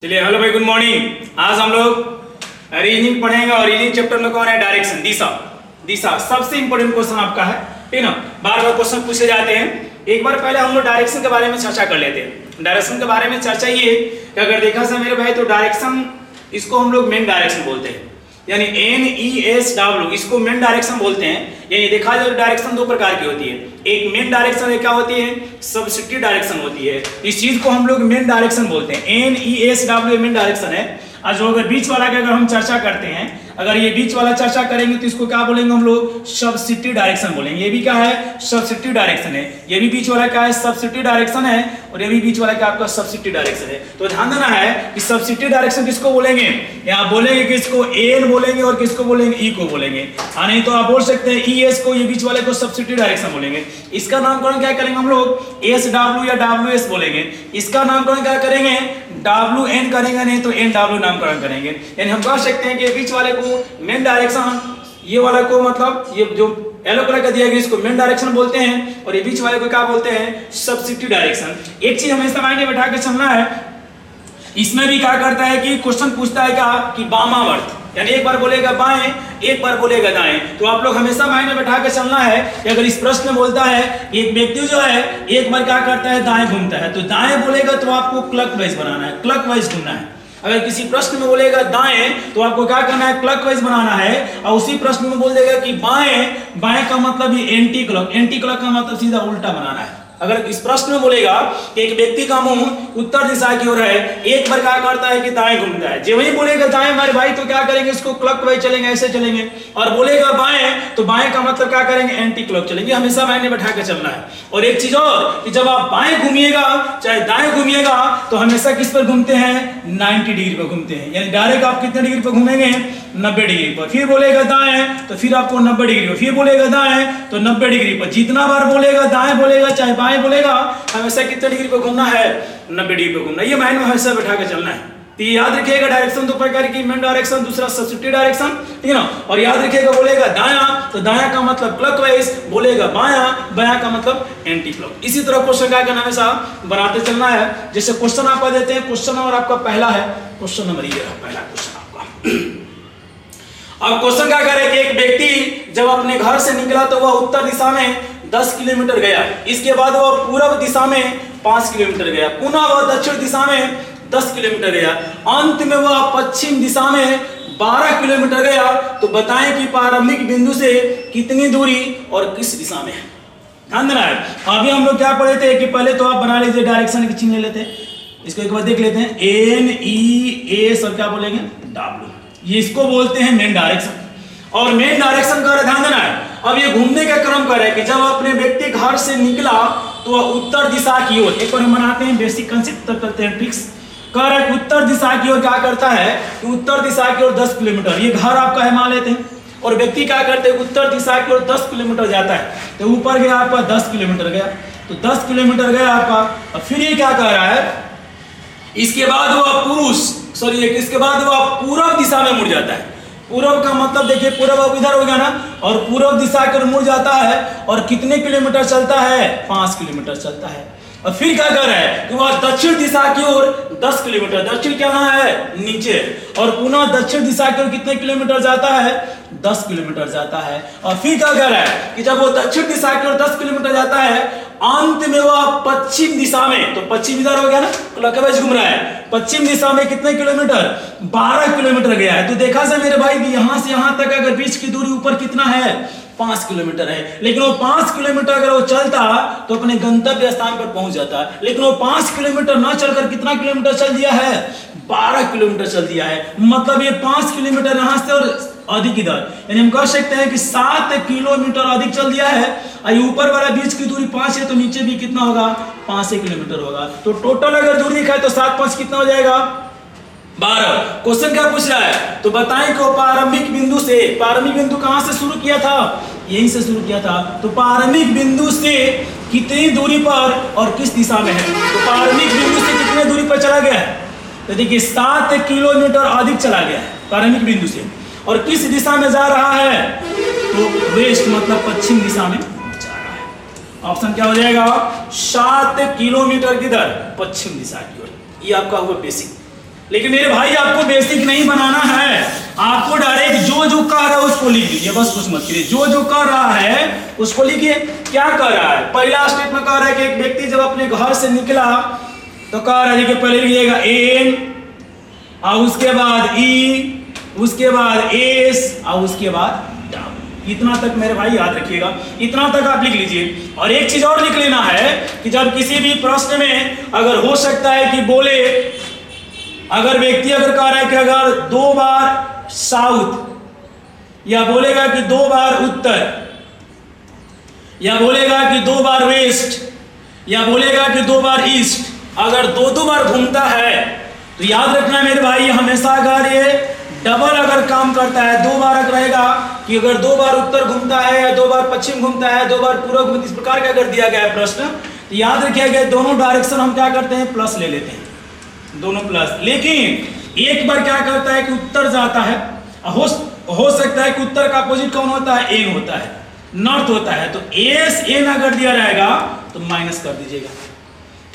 चलिए हेलो भाई, good morning. आज हम लोग रीजनिंग पढ़ेंगे और रीजनिंग चैप्टर में कौन है? डायरेक्शन, दिशा। दिशा सबसे इंपॉर्टेंट क्वेश्चन आपका है, ठीक ना। बार बार क्वेश्चन पूछे जाते हैं। एक बार पहले हम लोग डायरेक्शन के बारे में चर्चा कर लेते हैं। डायरेक्शन के बारे में चर्चा ये कि अगर देखा जाए मेरे भाई तो डायरेक्शन, इसको हम लोग मेन डायरेक्शन बोलते हैं, यानी NESW, इसको मेन डायरेक्शन बोलते हैं। यानी देखा जाए डायरेक्शन दो प्रकार की होती है, एक मेन डायरेक्शन क्या होती है, सब्सिट्यूट डायरेक्शन होती है। इस चीज को हम लोग मेन डायरेक्शन बोलते हैं। NESW मेन डायरेक्शन है। और जो अगर बीच वाला की अगर हम चर्चा करते हैं, अगर ये बीच वाला चर्चा करेंगे तो इसको क्या बोलेंगे हम लोग? सब्सिट्यूट डायरेक्शन बोलेंगे। ये भी क्या है? सब्सिट्यूट डायरेक्शन है। ये भी बीच वाला क्या है? सब्सिट्यूट डायरेक्शन है। और ये भी बीच वाला क्या आपका? सब्सिट्यूट डायरेक्शन है। तो ध्यान देना है कि सब्सिट्यूट डायरेक्शन किसको बोलेंगे? यहाँ बोलेंगे कि इसको एन बोलेंगे और किसको बोलेंगे? ई को बोलेंगे। नहीं तो आप बोल सकते हैं ES को, ये बीच वाले को सब्सिट्यूट डायरेक्शन बोलेंगे। इसका नामकरण क्या करेंगे हम लोग? SW या WS बोलेंगे। इसका नामकरण क्या करेंगे? WN करेंगे, नहीं तो NW नामकरण करेंगे। यानी हम कह सकते हैं कि बीच वाले को मेन डायरेक्शन, ये वाला को मतलब ये जो येलो कलर का दिया गया इसको मेन डायरेक्शन बोलते हैं, और ये बीच वाले को क्या बोलते हैं? Substitute direction. एक चीज हमेशा माइंड में बैठा के चलना है, इसमें भी क्या करता है कि क्वेश्चन पूछता है क्या कि वामावर्त, यानी एक बार बोलेगा बाएं, एक बार बोलेगा दाएं। तो आप लोग हमेशा माइंड में बैठा के चलना है कि अगर इस प्रश्न में बोलता है एक व्यक्ति जो है एक बार क्या करता है? दाएं घूमता है, तो दाएं बोलेगा तो आपको क्लॉकवाइज बनाना है, क्लॉकवाइज घूमना है। अगर किसी प्रश्न में बोलेगा दाएं तो आपको क्या करना है? क्लॉकवाइज बनाना है। और उसी प्रश्न में बोल देगा कि बाएं, बाएं का मतलब ये एंटी क्लॉक, एंटी क्लॉक का मतलब सीधा उल्टा बनाना है। अगर इस प्रश्न में बोलेगा कि एक व्यक्ति का मुंह उत्तर दिशा की ओर है, एक बार क्या करता है कि दाएं घूमता है, जब ही बोलेगा दाएं हमारे भाई तो क्या करेंगे? इसको क्लॉकवाइज चलेंगे, ऐसे चलेंगे। और बोलेगा बाएं तो बाएं का मतलब क्या करेंगे? एंटी क्लॉक चलेंगे। हमेशा मायने बैठा के चलना है। और एक चीज और कि जब आप बाएं घूमिएगा चाहे दाएं घूमिएगा तो हमेशा किस पर घूमते हैं? 90 डिग्री पर घूमते हैं। यानी डायरेक्ट आप कितने डिग्री पर घूमेंगे? 90 डिग्री पर। फिर बोलेगा दाएं तो फिर आपको 90 डिग्री पर, फिर बोलेगा दाएं तो 90 डिग्री पर। जितना बार बोलेगा दाएं बोलेगा चाहे बाएं बोलेगा, हमेशा कितने डिग्री पर घूमना है? 90 डिग्री पर घूमना। ये माइंड में हमेशा बैठा के चलना है। तो ये याद रखिएगा, डायरेक्शन दो प्रकार की, मेन डायरेक्शन, दूसरा सब्सिट्यूट डायरेक्शन, ठीक है ना। और याद रखिएगा बोलेगा दायां तो दायां का मतलब क्लॉकवाइज, बोलेगा बायां, बायां का मतलब एंटी क्लॉक। इसी तरह क्वेश्चन क्या करना है? हमेशा बनाते चलना है। जैसे क्वेश्चन आपका देते हैं, क्वेश्चन और आपका पहला है, क्वेश्चन नंबर ये है, पहला क्वेश्चन आपका। अब क्वेश्चन क्या करे कि एक व्यक्ति जब अपने घर से निकला तो वह उत्तर दिशा में 10 किलोमीटर गया, इसके बाद वह पूर्व दिशा में 5 किलोमीटर गया, पुनः वह दक्षिण दिशा में 10 किलोमीटर गया, अंत में वह पश्चिम दिशा में 12 किलोमीटर गया। तो बताएं कि प्रारंभिक बिंदु से कितनी दूरी और किस दिशा में है? ध्यान देना है। अभी हम लोग क्या पढ़े थे कि पहले तो आप बना लीजिए, डायरेक्शन की चिन्ह ले लेते हैं, इसको एक बार देख लेते हैं। NES और क्या बोलेंगे? W, ये इसको बोलते हैं मेन डायरेक्शन। और मेन डायरेक्शन का ध्यान देना है। अब ये घूमने का क्रम कर है कि जब अपने व्यक्ति घर से निकला तो वह उत्तर दिशा की ओर, एक बार हम बनाते हैं बेसिक कंसेप्ट, तब करते हैं ट्रिक्स। कर है उत्तर दिशा की ओर क्या करता है कि उत्तर दिशा की ओर 10 किलोमीटर, ये घर आपका है मान लेते हैं, और व्यक्ति क्या करते हैं? उत्तर दिशा की ओर 10 किलोमीटर जाता है। तो ऊपर गया आपका 10 किलोमीटर गया, तो 10 किलोमीटर गया आपका। फिर ये क्या कह रहा है? इसके बाद इसके बाद वह पूर्व दिशा में मुड़ जाता है। पूर्व का मतलब देखिए, पूर्व अब इधर हो गया ना, और पूर्व दिशा की ओर मुड़ जाता है। और कितने किलोमीटर चलता है? 5 किलोमीटर चलता है। और फिर क्या कर रहा है कि वह दक्षिण दिशा की ओर 10 किलोमीटर, दक्षिण क्या है? नीचे, और पुनः दक्षिण दिशा की ओर कितने किलोमीटर जाता है? 10 किलोमीटर जाता है। और फिर क्या कर रहा है कि जब वो दक्षिण दिशा की ओर 10 किलोमीटर जाता है, अंत में वह पश्चिम दिशा में, तो पश्चिम इधर हो गया ना, क्लॉकवाइज घूम रहा है, पश्चिम दिशा में कितने किलोमीटर? 12 किलोमीटर गया है। तो देखा जाए मेरे भाई कि यहां से यहां तक अगर बीच की दूरी ऊपर कितना है? 5 किलोमीटर है। लेकिन वो 5 किलोमीटर अगर वो चलता तो अपने गंतव्य स्थान पर पहुंच जाता, लेकिन वो 5 किलोमीटर ना चलकर कितना किलोमीटर चल दिया है? 12 किलोमीटर चल दिया है। मतलब ये 5 किलोमीटर यहां से और अधिक इधर, यानी हम कह सकते हैं कि 7 किलोमीटर अधिक चल दिया है। ऊपर वाला बीच की दूरी 5 है, तो नीचे भी कितना होगा? 5 किलोमीटर होगा। तो टोटल अगर दूरी दिखाए तो 7 5 कितना हो जाएगा? 12। क्वेश्चन क्या पूछ रहा है? तो बताएं कि प्रारंभिक बिंदु से, प्रारंभिक बिंदु कहां से शुरू किया था? यहीं से शुरू किया था। तो प्रारंभिक बिंदु से कितनी दूरी पर और किस दिशा में है? तो प्रारंभिक बिंदु से कितने दूरी पर चला गया है? तो देखिए 7 किलोमीटर अधिक चला गया है प्रारंभिक बिंदु से। और किस दिशा में जा रहा है? तो वेस्ट मतलब पश्चिम दिशा में जा रहा है। ऑप्शन क्या हो जाएगा? 7 किलोमीटर किधर? पश्चिम दिशा की ओर। ये आपका हुआ बेसिक। लेकिन मेरे भाई आपको बेसिक नहीं बनाना है, आपको डायरेक्ट जो जो कह रहा है उसको लिख लीजिए, बस कुछ मत करिए। जो जो कह रहा है उसको लिखिए। क्या कह रहा है? पहला स्टेप में कह रहा है कि एक व्यक्ति जब अपने घर से निकला तो कह रहा है कि पहले लिखिएगा एन, और उसके बाद ई, उसके बाद एस, और उसके बाद डब्ल्यू। इतना तक मेरे भाई याद रखिएगा, इतना तक आप लिख लीजिए। और एक चीज और लिख लेना है कि जब किसी भी प्रश्न में अगर हो सकता है कि बोले, अगर व्यक्ति अगर कह रहा है कि अगर 2 बार साउथ, या बोलेगा कि 2 बार उत्तर, या बोलेगा कि 2 बार वेस्ट, या बोलेगा कि 2 बार ईस्ट, अगर 2-2 बार घूमता है तो याद रखना मेरे भाई, हमेशा अगर ये डबल अगर काम करता है, 2 बार अगर रहेगा कि अगर 2 बार उत्तर घूमता है, या 2 बार पश्चिम घूमता है, 2 बार पूर्व घूमता है, इस प्रकार का अगर दिया गया है प्रश्न, तो याद रखिएगा दोनों डायरेक्शन हम क्या करते हैं, प्लस ले लेते हैं, दोनों प्लस। लेकिन एक बार क्या करता है कि उत्तर जाता है, हो सकता है कि उत्तर का अपोजिट कौन होता है, एन होता है, नॉर्थ होता है, तो एस एन अगर दिया रहेगा तो माइनस कर दीजिएगा।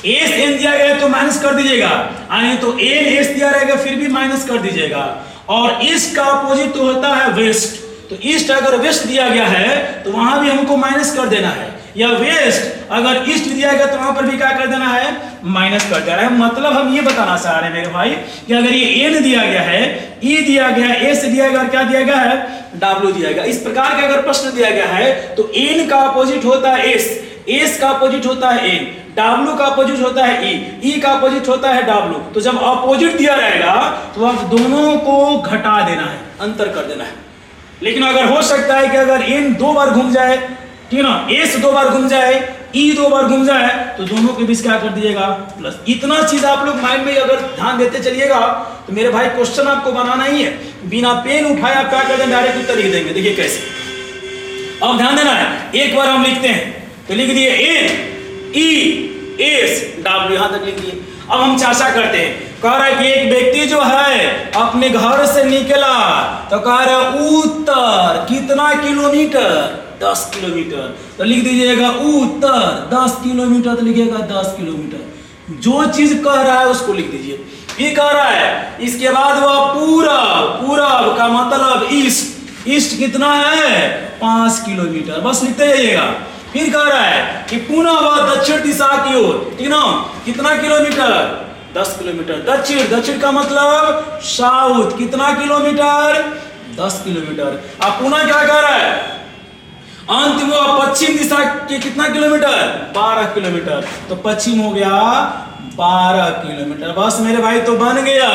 एस एन दिया गया तो माइनस कर दीजिएगा, यानी तो एन एस दिया रहेगा फिर भी माइनस कर दीजिएगा। और ईस्ट का अपोजिट तो होता है वेस्ट, तो ईस्ट अगर वेस्ट दिया गया है तो वहां भी हमको माइनस कर देना है, या वेस्ट अगर ईस्ट दिया गया तो वहां पर भी क्या कर देना है, माइनस कर देना है। मतलब हम ये बताना चाह रहे हैं मेरे भाई कि अगर ये एन दिया गया है, ई दिया गया है, एस दिया गया, क्या दिया गया है, डब्ल्यू दिया गया, इस प्रकार का अगर प्रश्न दिया गया है तो एन का अपोजिट होता है एस, एस का अपोजिट होता है एन, डब्ल्यू का अपोजिट होता है ई, ई का अपोजिट होता है डब्ल्यू। तो जब अपोजिट दिया रहेगा तो आप दोनों को घटा देना है, अंतर कर देना है। लेकिन अगर हो सकता है कि अगर एन 2 बार घूम जाए, ठीक है ना, एस 2 बार घूम जाए, ई 2 बार घूम जाए, तो दोनों के बीच क्या कर दीजिएगा, प्लस। इतना चीज आप लोग माइंड में अगर ध्यान देते चलिएगा तो मेरे भाई क्वेश्चन आपको बनाना ही है, बिना पेन उठाए आप क्या कर देंगे, डायरेक्ट उत्तर लिख देंगे। देखिए कैसे, अब ध्यान देना है, एक बार हम लिखते हैं तो लिख दिए एन ई एस डब्ल्यू, यहां तक लिख दिए। अब हम चर्चा करते हैं, कह रहा है कि एक व्यक्ति जो है अपने घर से निकला तो कह रहा है उत्तर कितना किलोमीटर, 10 किलोमीटर, तो लिख दीजिएगा उत्तर 10 किलोमीटर, तो लिखिएगा 10 किलोमीटर। जो चीज कह रहा है उसको लिख दीजिए। ये कह रहा है, इसके बाद वह पूरब, पूरब का मतलब ईस्ट, ईस्ट कितना है, 5 किलोमीटर, बस लिखते जाइएगा। फिर कह रहा है कि पुनः वह दक्षिण दिशा की ओर, ठीक ना, कितना किलोमीटर, 10 किलोमीटर। दक्षिण, दक्षिण का मतलब साउथ, कितना किलोमीटर, 10 किलोमीटर। अब पुनः क्या कह रहा है, अंत में पश्चिम दिशा के कितना किलोमीटर, 12 किलोमीटर, तो पश्चिम हो गया 12 किलोमीटर। बस मेरे भाई तो बन गया।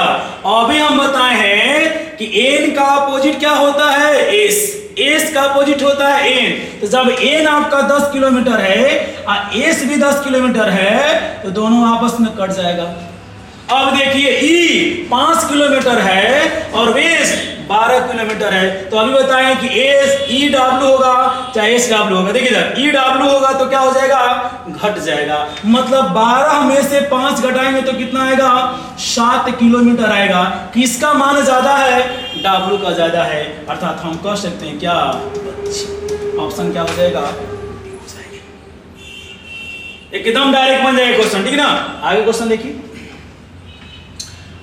अभी हम बताए हैं कि एन का अपोजिट क्या होता है, एस, एस का अपोजिट होता है एन। तो जब एन आपका 10 किलोमीटर है और एस भी 10 किलोमीटर है तो दोनों आपस में कट जाएगा। अब देखिए ई 5 किलोमीटर है और वेस्ट 12 किलोमीटर है, तो अभी बताएं कि एस ई डब्ल्यू होगा चाहे एस डब्ल्यू होगा। देखिए जब ई डब्ल्यू होगा तो क्या हो जाएगा, घट जाएगा। मतलब 12 में से 5 घटाएंगे तो कितना आएगा, 7 किलोमीटर आएगा। किसका मान ज्यादा है, डब्ल्यू का ज्यादा है, अर्थात हम कह सकते हैं क्या, ऑप्शन क्या हो जाएगा, एकदम डायरेक्ट बन जाएगा क्वेश्चन, ठीक ना। आगे क्वेश्चन देखिए,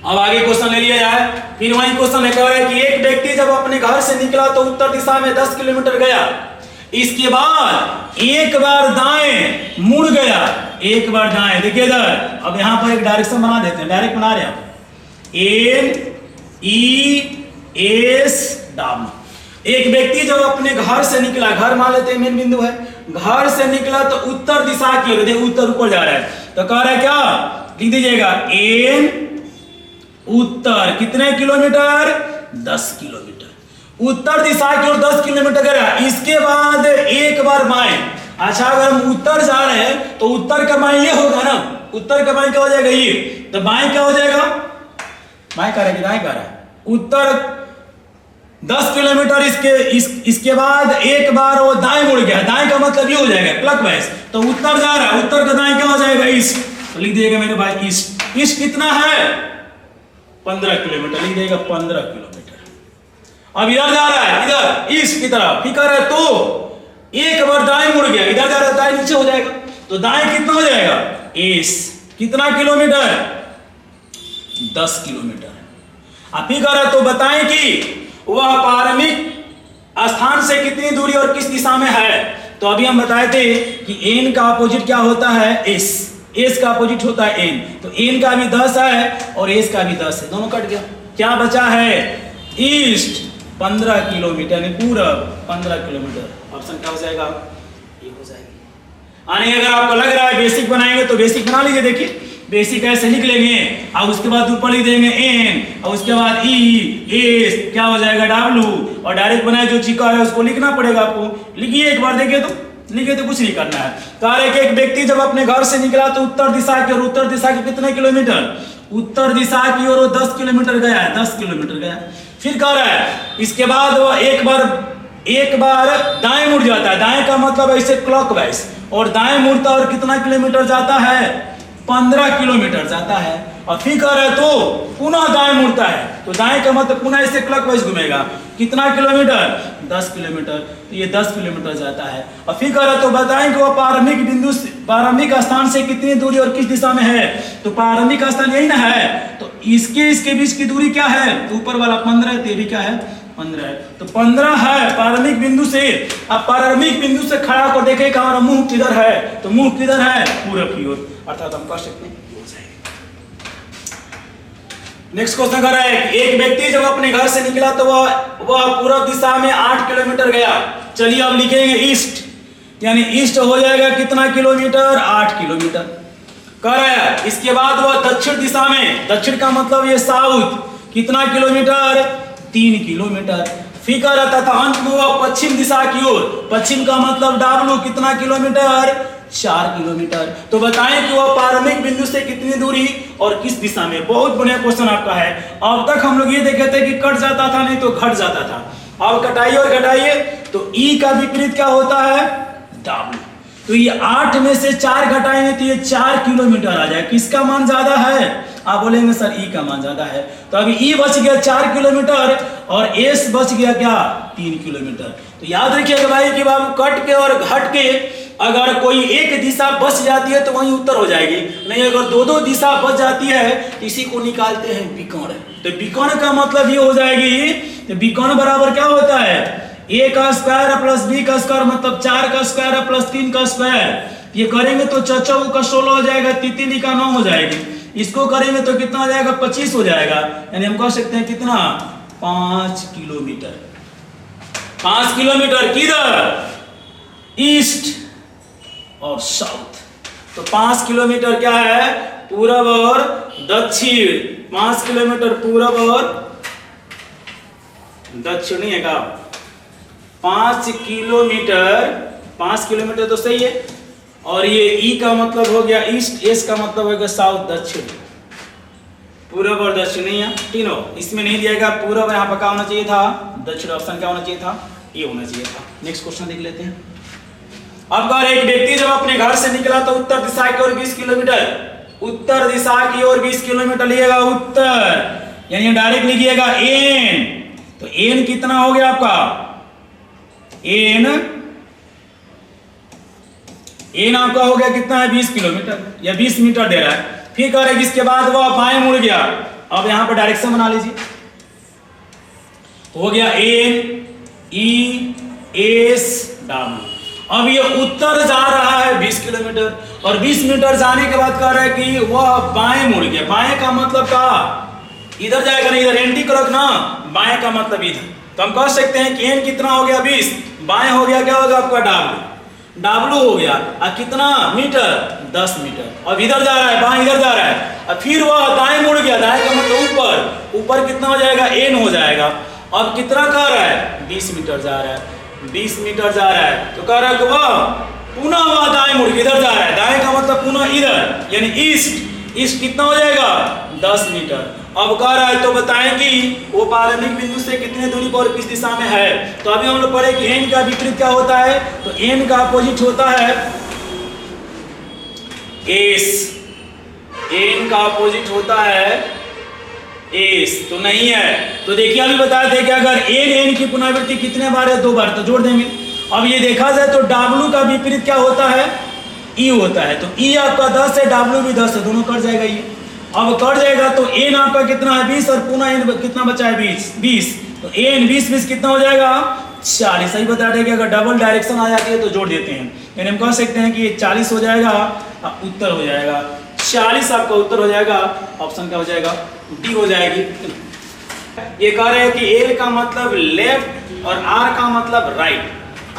अब आगे क्वेश्चन ले लिया जाए। फिर वही क्वेश्चन है, कह रहा है कि एक व्यक्ति जब अपने घर से निकला तो उत्तर दिशा में 10 किलोमीटर गया, इसके बाद एक बार दाएं मुड़ गया, एक बार दाएं। देखिए इधर, अब यहां पर एक डायरेक्शन बना देते हैं, डायरेक्ट बना रहे हैं, एन ई एस डब्ल्यू। एक व्यक्ति जब अपने घर से निकला, घर मान लेते हैं मेन बिंदु है, घर से निकला तो उत्तर दिशा की ओर, देखिए उत्तर ऊपर जा रहा है, तो कह रहा है क्या, लिख दीजिएगा एन उत्तर कितने किलोमीटर, 10 किलोमीटर। उत्तर दिशा की ओर 10 किलोमीटर गया, इसके बाद एक बार बाएं। अच्छा, अगर हम उत्तर जा रहे हैं तो उत्तर का बाएं ये होगा ना, उत्तर का बाएं क्या हो जाएगा, ये, तो बाएं क्या हो जाएगा, बाएं कर रहा है, दाएं कर रहा है, उत्तर 10 किलोमीटर, इसके बाद एक बार वो दाएं मुड़ गया, दाएं का मतलब ये हो जाएगा क्लॉकवाइज, तो उत्तर जा रहा है, उत्तर का दाएं क्या हो जाएगा, ईस्ट, तो लिख दिएगा मेरे भाई ईस्ट। ईस्ट कितना है, 15 किलोमीटर, लिख देगा 15 किलोमीटर। अब इधर जा रहा है, इधर ईस्ट की तरफ, ठीक है, तो एक बार दाएं मुड़ गया, इधर जा रहा है, दाएं नीचे हो जाएगा, तो दाएं कितना हो जाएगा, एस, कितना किलोमीटर, 10 किलोमीटर है। आप ही कह रहे तो बताएं कि वह प्रारंभिक स्थान से कितनी दूरी और किस दिशा में है। तो अभी हम बताए थे कि n का अपोजिट क्या होता है, s का अपोजिट होता है n, तो n का भी 10 है और s का भी 10 है, दोनों कट गया। क्या बचा है, ईस्ट 15 किलोमीटर यानी पूरब 15 किलोमीटर। ऑप्शन क्या हो जाएगा, ये हो जाएगी। यानी अगर आपको लग रहा है बेसिक बनाएंगे तो बेसिक बना लीजिए। देखिए बेसिक ऐसे लिख लेंगे और उसके बाद ऊपर लिख देंगे n और उसके बाद e s क्या हो जाएगा w, और डायरेक्ट बनाए जो चीज है उसको लिखना पड़ेगा आपको। लिखिए एक बार, देखिए तो कुछ नहीं करना है। कह रहे कि एक व्यक्ति जब अपने घर से निकला तो उत्तर दिशा की ओर, उत्तर दिशा के कितने किलोमीटर, उत्तर दिशा की ओर 10 किलोमीटर गया है, 10 किलोमीटर गया। फिर कह रहा है इसके बाद वो एक बार दाएं मुड़ जाता है, दाएं का मतलब ऐसे क्लॉकवाइज, और दाएं मुड़ता और कितना किलोमीटर जाता है, 15 किलोमीटर जाता है। और फिर कह रहे तो पुनः दाएं मुड़ता है, तो दाएं का मतलब पुनः ऐसे क्लॉकवाइज घूमेगा, कितना किलोमीटर, 10 किलोमीटर, तो ये 10 किलोमीटर जाता है। और फिर कह रहे तो बताएं कि वो प्रारंभिक स्थान से कितनी दूरी और किस दिशा में है। तो प्रारंभिक स्थान यही ना है, तो इसके बीच की दूरी क्या है, तो ऊपर वाला 15 है, तो ये भी क्या है 15 है, तो 15 है प्रारंभिक बिंदु से। अब प्रारंभिक बिंदु से खड़ा होकर देखे कि हमारा मुंह किधर है, तो मुंह किधर है, पूरब की ओर, अर्थात हम कह सकते हैं। नेक्स्ट क्वेश्चन कर रहा है, एक व्यक्ति जब अपने घर से निकला तो वह पूर्व दिशा में 8 किलोमीटर गया। चलिए अब लिखेंगे ईस्ट, यानी ईस्ट हो जाएगा कितना किलोमीटर, 8 किलोमीटर। कह रहा है इसके बाद वह दक्षिण दिशा में, दक्षिण का मतलब ये साउथ, कितना किलोमीटर, 3 किलोमीटर। फिर कह रहा था अंत में वह पश्चिम दिशा की ओर, पश्चिम का मतलब W, कितना किलोमीटर, 4 किलोमीटर। तो बताएं कि वह प्रारंभिक बिंदु से कितनी दूरी और किस दिशा में। बहुत बढ़िया क्वेश्चन आपका है। अब तक हम लोग ये देखे थे कि कट जाता था, नहीं तो घट जाता था। अब कटाइए और घटाइए, तो E का विपरीत क्या होता है, W। तो ये 8 में से 4 घटाएंगे तो ये 4 किलोमीटर आ जाए। किसका मान ज्यादा है, आप बोलेंगे सर E का मान ज्यादा है। तो अभी E बच गया 4 किलोमीटर और S बच गया क्या, 3 किलोमीटर। तो याद रखिएगा भाई कि बाबू कट के और घट के अगर कोई एक दिशा बच जाती है तो वही उत्तर हो जाएगी, नहीं अगर दो दिशा बच जाती है तो इसी को निकालते हैं विकर्ण। तो विकर्ण का मतलब ये हो जाएगी, तो विकर्ण बराबर क्या होता है, a का स्क्वायर प्लस b का स्क्वायर, मतलब 4 का स्क्वायर प्लस 3 का स्क्वायर। ये करेंगे तो चौचौ का 16 हो जाएगा, तितिली का 9 हो जाएगी। इसको करेंगे तो कितना हो जाएगा, 25 हो जाएगा। यानी हम कह सकते हैं कितना, 5 किलोमीटर। 5 किलोमीटर किधर, ईस्ट और साउथ। तो 5 किलोमीटर क्या है, पूरब और दक्षिण। 5 किलोमीटर पूरब और दक्षिणी है का, 5 किलोमीटर तो सही है। और ये ई का मतलब हो गया ईस्ट, एस का मतलब हो गया साउथ, दक्षिण, पूरब और दक्षिणी तीनों। इसमें नहीं दिएगा पूरब, यहाँ पर क्या होना चाहिए था, दक्षिण। ऑप्शन क्या होना चाहिए था, ये होना चाहिए था। नेक्स्ट क्वेश्चन देख लेते हैं। अब अगर एक व्यक्ति जब अपने घर से निकला तो उत्तर दिशा की ओर 20 किलोमीटर, उत्तर दिशा की ओर 20 किलोमीटर लिएगा उत्तर, यानी डायरेक्ट लिखिएगा n। तो n कितना हो गया आपका, n आपका हो गया कितना है, 20 किलोमीटर या 20 मीटर दे रहा है। फिर कह रहे हैं इसके बाद वह बाएं मुड़ गया। अब यहां पर डायरेक्शन बना लीजिए, हो गया n e s w। अब ये उत्तर जा रहा है 20 किलोमीटर, और 20 मीटर जाने के बाद कह रहा है कि वह बाएं मुड़ गया। बाएं का मतलब का इधर जाएगा, नहीं इधर एंटी क्लॉक ना, बाएं का मतलब इधर। तो हम कह सकते हैं कि n कितना हो गया, 20, बाएं हो गया क्या होगा आपका, w हो गया। और कितना मीटर, 10 मीटर। अब इधर जा रहा है, बाएं इधर जा रहा है, और फिर वह दाएं मुड़ गया। दाएं का मतलब ऊपर, ऊपर कितना हो जाएगा, n हो जाएगा। अब कितना कह रहा है, 20 मीटर जा रहा है, 20 मीटर जा रहा है। तो कह रहा है कि वह पुनः वह दाएं मुड़ के इधर जा रहा है। दाएं का मतलब पुनः इधर, यानी ईस्ट। ईस्ट कितना हो जाएगा, 10 मीटर। अब कह रहा है तो बताएं कि वो प्रारंभिक बिंदु से कितनी दूरी पर किस दिशा में है। तो अभी हम लोग पढ़े कि n का विपरीत क्या होता है, तो n का अपोजिट होता है s। n का अपोजिट होता है s, तो नहीं है। तो देखिए अभी बताए थे कि अगर n की पुनरावृत्ति कितने बार है, 2 बार, तो जोड़ देंगे। अब ये देखा जाए तो w का विपरीत क्या होता है, e होता है। तो e आपका 10 है, w भी 10 है, दोनों कट जाएगा ये। अब कट जाएगा तो एन आपका कितना है 20 और पुनः एन कितना बचा है 20 तो एन 20 कितना हो जाएगा 40। सही बता रहे कि अगर डबल डायरेक्शन आ जाती है तो जोड़ देते हैं, यानी हम कह सकते हैं कि ये 40 हो जाएगा, उत्तर हो जाएगा 40 आपका उत्तर हो जाएगा, ऑप्शन क्या हो जाएगा डी हो जाएगी। ये कह रहे हैं कि एल का मतलब लेफ्ट और आर का मतलब राइट,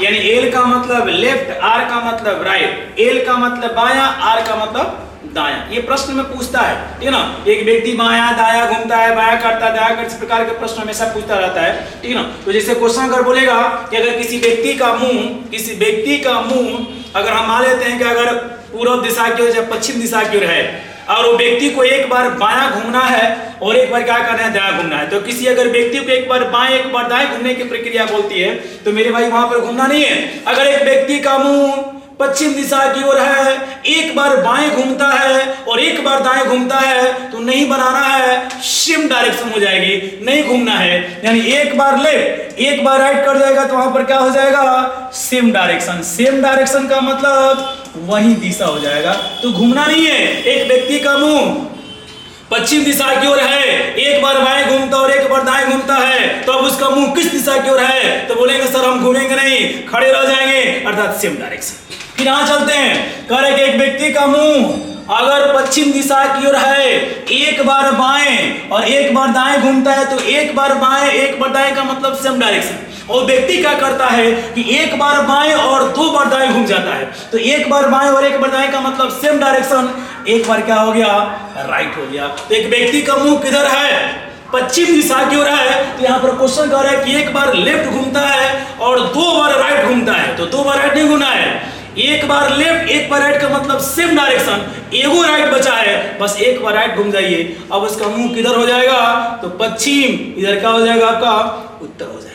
यानी एल का मतलब लेफ्ट, आर का मतलब राइट, एल का मतलब बाया, आर का मतलब दाया। ये प्रश्न में पूछता है, ठीक है ना, एक व्यक्ति बाया दाया घूमता है, बाया करता है दाया करता है, इस प्रकार के प्रश्न हमेशा पूछता रहता है, ठीक है ना। तो जैसे क्वेश्चन अगर बोलेगा कि अगर किसी व्यक्ति का मुंह अगर हम मान लेते हैं कि अगर पूर्व दिशा की ओर या पश्चिम दिशा की ओर है और वो व्यक्ति को एक बार बायां घूमना है और एक बार क्या करना है दायां घूमना है, तो किसी अगर व्यक्ति को एक बार बाएं एक बार दाएं घूमने की प्रक्रिया बोलती है तो मेरे भाई वहां पर घूमना नहीं है। अगर एक व्यक्ति का मुंह पश्चिम दिशा की ओर है, एक बार बाएं घूमता है और एक बार दाएं घूमता है तो नहीं बनाना है, सेम डायरेक्शन हो जाएगी, नहीं घूमना है, यानी एक बार लेफ्ट एक बार राइट कर जाएगा तो वहां पर क्या हो जाएगा सेम डायरेक्शन। सेम डायरेक्शन का मतलब वही दिशा हो जाएगा, तो घूमना नहीं है। एक व्यक्ति का मुंह पश्चिम दिशा की ओर है, एक बार बाएं घूमता और एक बार दाएं घूमता है, तो अब उसका मुंह किस दिशा की ओर है, तो बोलेंगे सर हम घूमेंगे नहीं, खड़े रह जाएंगे, अर्थात सेम डायरेक्शन। फिर यहां चलते हैं, कह रहे कि एक व्यक्ति का मुंह अगर पश्चिम दिशा की ओर है, एक बार बाएं और एक बार दाएं घूमता है, तो एक बार बाएं एक बार दाएं का मतलब सेम डायरेक्शन। और व्यक्ति क्या करता है कि एक बार बाएं और दो बार दाएं घूम जाता है, तो एक बार बाएं और एक बार दाएं का मतलब सेम डायरेक्शन, एक बार क्या हो गया राइट हो गया। तो एक व्यक्ति का मुंह किधर है पश्चिम दिशा की ओर है, तो यहाँ पर क्वेश्चन कर रहा है कि एक बार लेफ्ट घूमता है और दो बार राइट घूमता है, तो दो बार राइट नहीं घूमना है, एक बार लेफ्ट एक बार राइट का मतलब सेम डायरेक्शन, एगो राइट बचा है, बस एक बार राइट घूम जाइए। अब उसका मुंह किधर हो जाएगा तो पश्चिम, इधर क्या हो जाएगा आपका उत्तर हो जाएगा।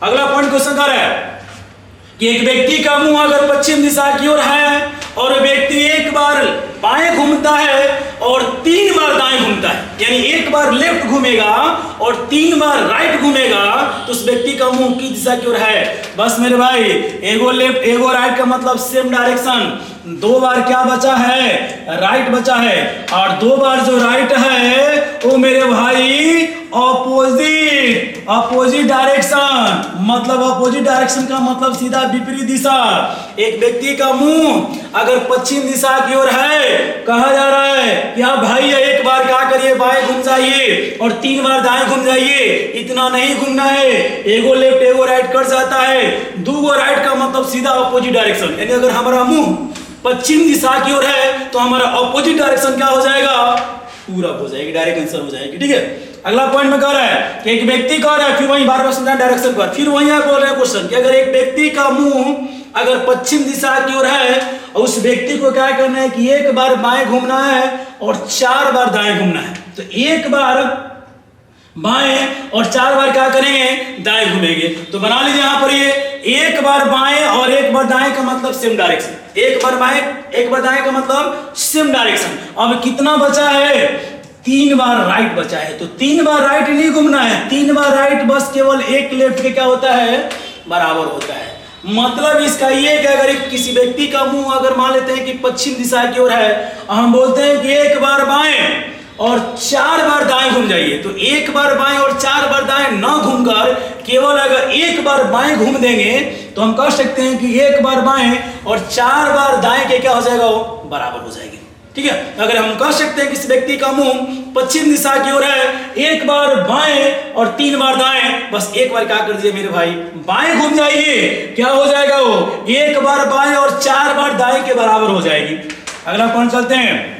अगला पॉइंट क्वेश्चन कर रहा है कि एक व्यक्ति का मुंह अगर पश्चिम दिशा की ओर है और व्यक्ति एक बार बाएं घूमता है और तीन बार दाएं घूमता है, यानी एक बार लेफ्ट घूमेगा और तीन बार राइट घूमेगा, तो उस व्यक्ति का मुंह किस दिशा की ओर है। बस मेरे भाई एगो लेफ्ट एगो राइट का मतलब सेम डायरेक्शन, दो बार क्या बचा है राइट बचा है, और दो बार जो राइट है वो मेरे भाई अपोजिट डायरेक्शन, मतलब अपोजिट डायरेक्शन का मतलब सीधा विपरीत दिशा। एक व्यक्ति का मुंह अगर पश्चिम दिशा की ओर है, कहा जा रहा है कि हाँ भाई एक बार क्या करिए बाएं घूम जाइए और तीन बार दाएं घूम जाइए, इतना नहीं घूमना है, एगो लेफ्ट एगो राइट कर जाता है, दो राइट का मतलब सीधा अपोजिट डायरेक्शन, यानी अगर हमारा मुंह पश्चिम दिशा की ओर है तो हमारा अपोजिट डायरेक्शन क्या हो जाएगा पूरा हो जाएगी, डायरेक्ट आंसर हो जाएगी। ठीक है, अगला पॉइंट में कह रहा है कि एक व्यक्ति कह रहा है, फिर वही बार बार समझा डायरेक्शन पर, फिर वही बोल रहे हैं क्वेश्चन कि अगर एक व्यक्ति का मुंह अगर पश्चिम दिशा की ओर है और उस व्यक्ति को क्या करना है कि एक बार बाएं घूमना है और चार बार दाएं घूमना है, तो एक बार बाएं और चार बार क्या करेंगे दाएं घूमेंगे। तो बना लीजिए यहां पर ये एक बार बाएं और एक बार दाएं का मतलब सेम डायरेक्शन, एक बार बाएं एक बार दाएं का मतलब सेम डायरेक्शन। अब कितना बचा है तीन बार राइट बचा है, तो तीन बार राइट नहीं घूमना है, तीन बार राइट बस केवल एक लेफ्ट के क्या होता है बराबर होता है। मतलब इसका ये कि अगर किसी व्यक्ति का मुंह अगर मान लेते हैं कि पश्चिम दिशा की ओर है, हम बोलते हैं कि एक बार बाएं और चार बार दाएं घूम जाइए, तो एक बार बाएं और चार बार दाएं ना घूमकर केवल अगर एक बार बाएं घूम देंगे तो हम कह सकते हैं कि एक बार बाएं और चार बार दाएं के क्या हो जाएगा वो बराबर हो जाएगी। ठीक है, अगर हम कह सकते हैं कि इस व्यक्ति का मुंह पश्चिम दिशा की ओर है, एक बार बाएं और तीन बार दाएं, बस एक बार क्या कर दीजिए मेरे भाई बाएं घूम जाइए, क्या हो जाएगा वो एक बार बाएं और चार बार दाएं के बराबर हो जाएगी। अगला पॉइंट चलते हैं,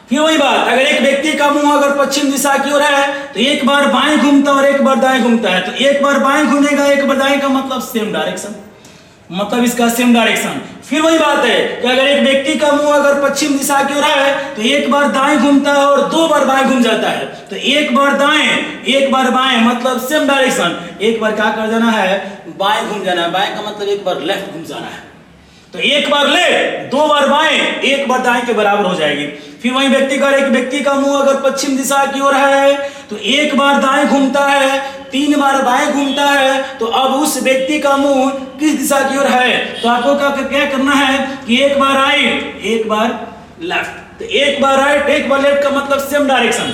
फिर वही बात, अगर एक व्यक्ति का मुंह अगर पश्चिम दिशा की ओर है तो एक बार बाएं घूमता और एक बार दाएं घूमता है, तो एक बार बाएं घूमेगा एक बार दाएं का मतलब सेम डायरेक्शन, मतलब इसका सेम डायरेक्शन। फिर वही बात है कि अगर एक व्यक्ति का मुंह अगर पश्चिम दिशा की ओर है तो एक बार दाएं घूमता है और दो बार बाएं घूम जाता है, तो एक बार दाएं एक बार बाएं मतलब सेम डायरेक्शन, एक बार क्या कर जाना है बाएं घूम जाना है, बाएं का मतलब एक बार लेफ्ट घूम जाना है, तो एक बार लेफ्ट दो बार बाएं एक बार दाएं के बराबर हो जाएगी। फिर वही व्यक्ति का एक व्यक्ति का मुंह अगर पश्चिम दिशा की ओर है तो एक बार दाएं घूमता है तीन बार बाएं घूमता है, तो अब उस व्यक्ति का मुंह किस दिशा की ओर है, तो आपको क्या करना है कि एक बार राइट एक बार लेफ्ट, तो एक बार राइट एक बार लेफ्ट का मतलब सेम डायरेक्शन।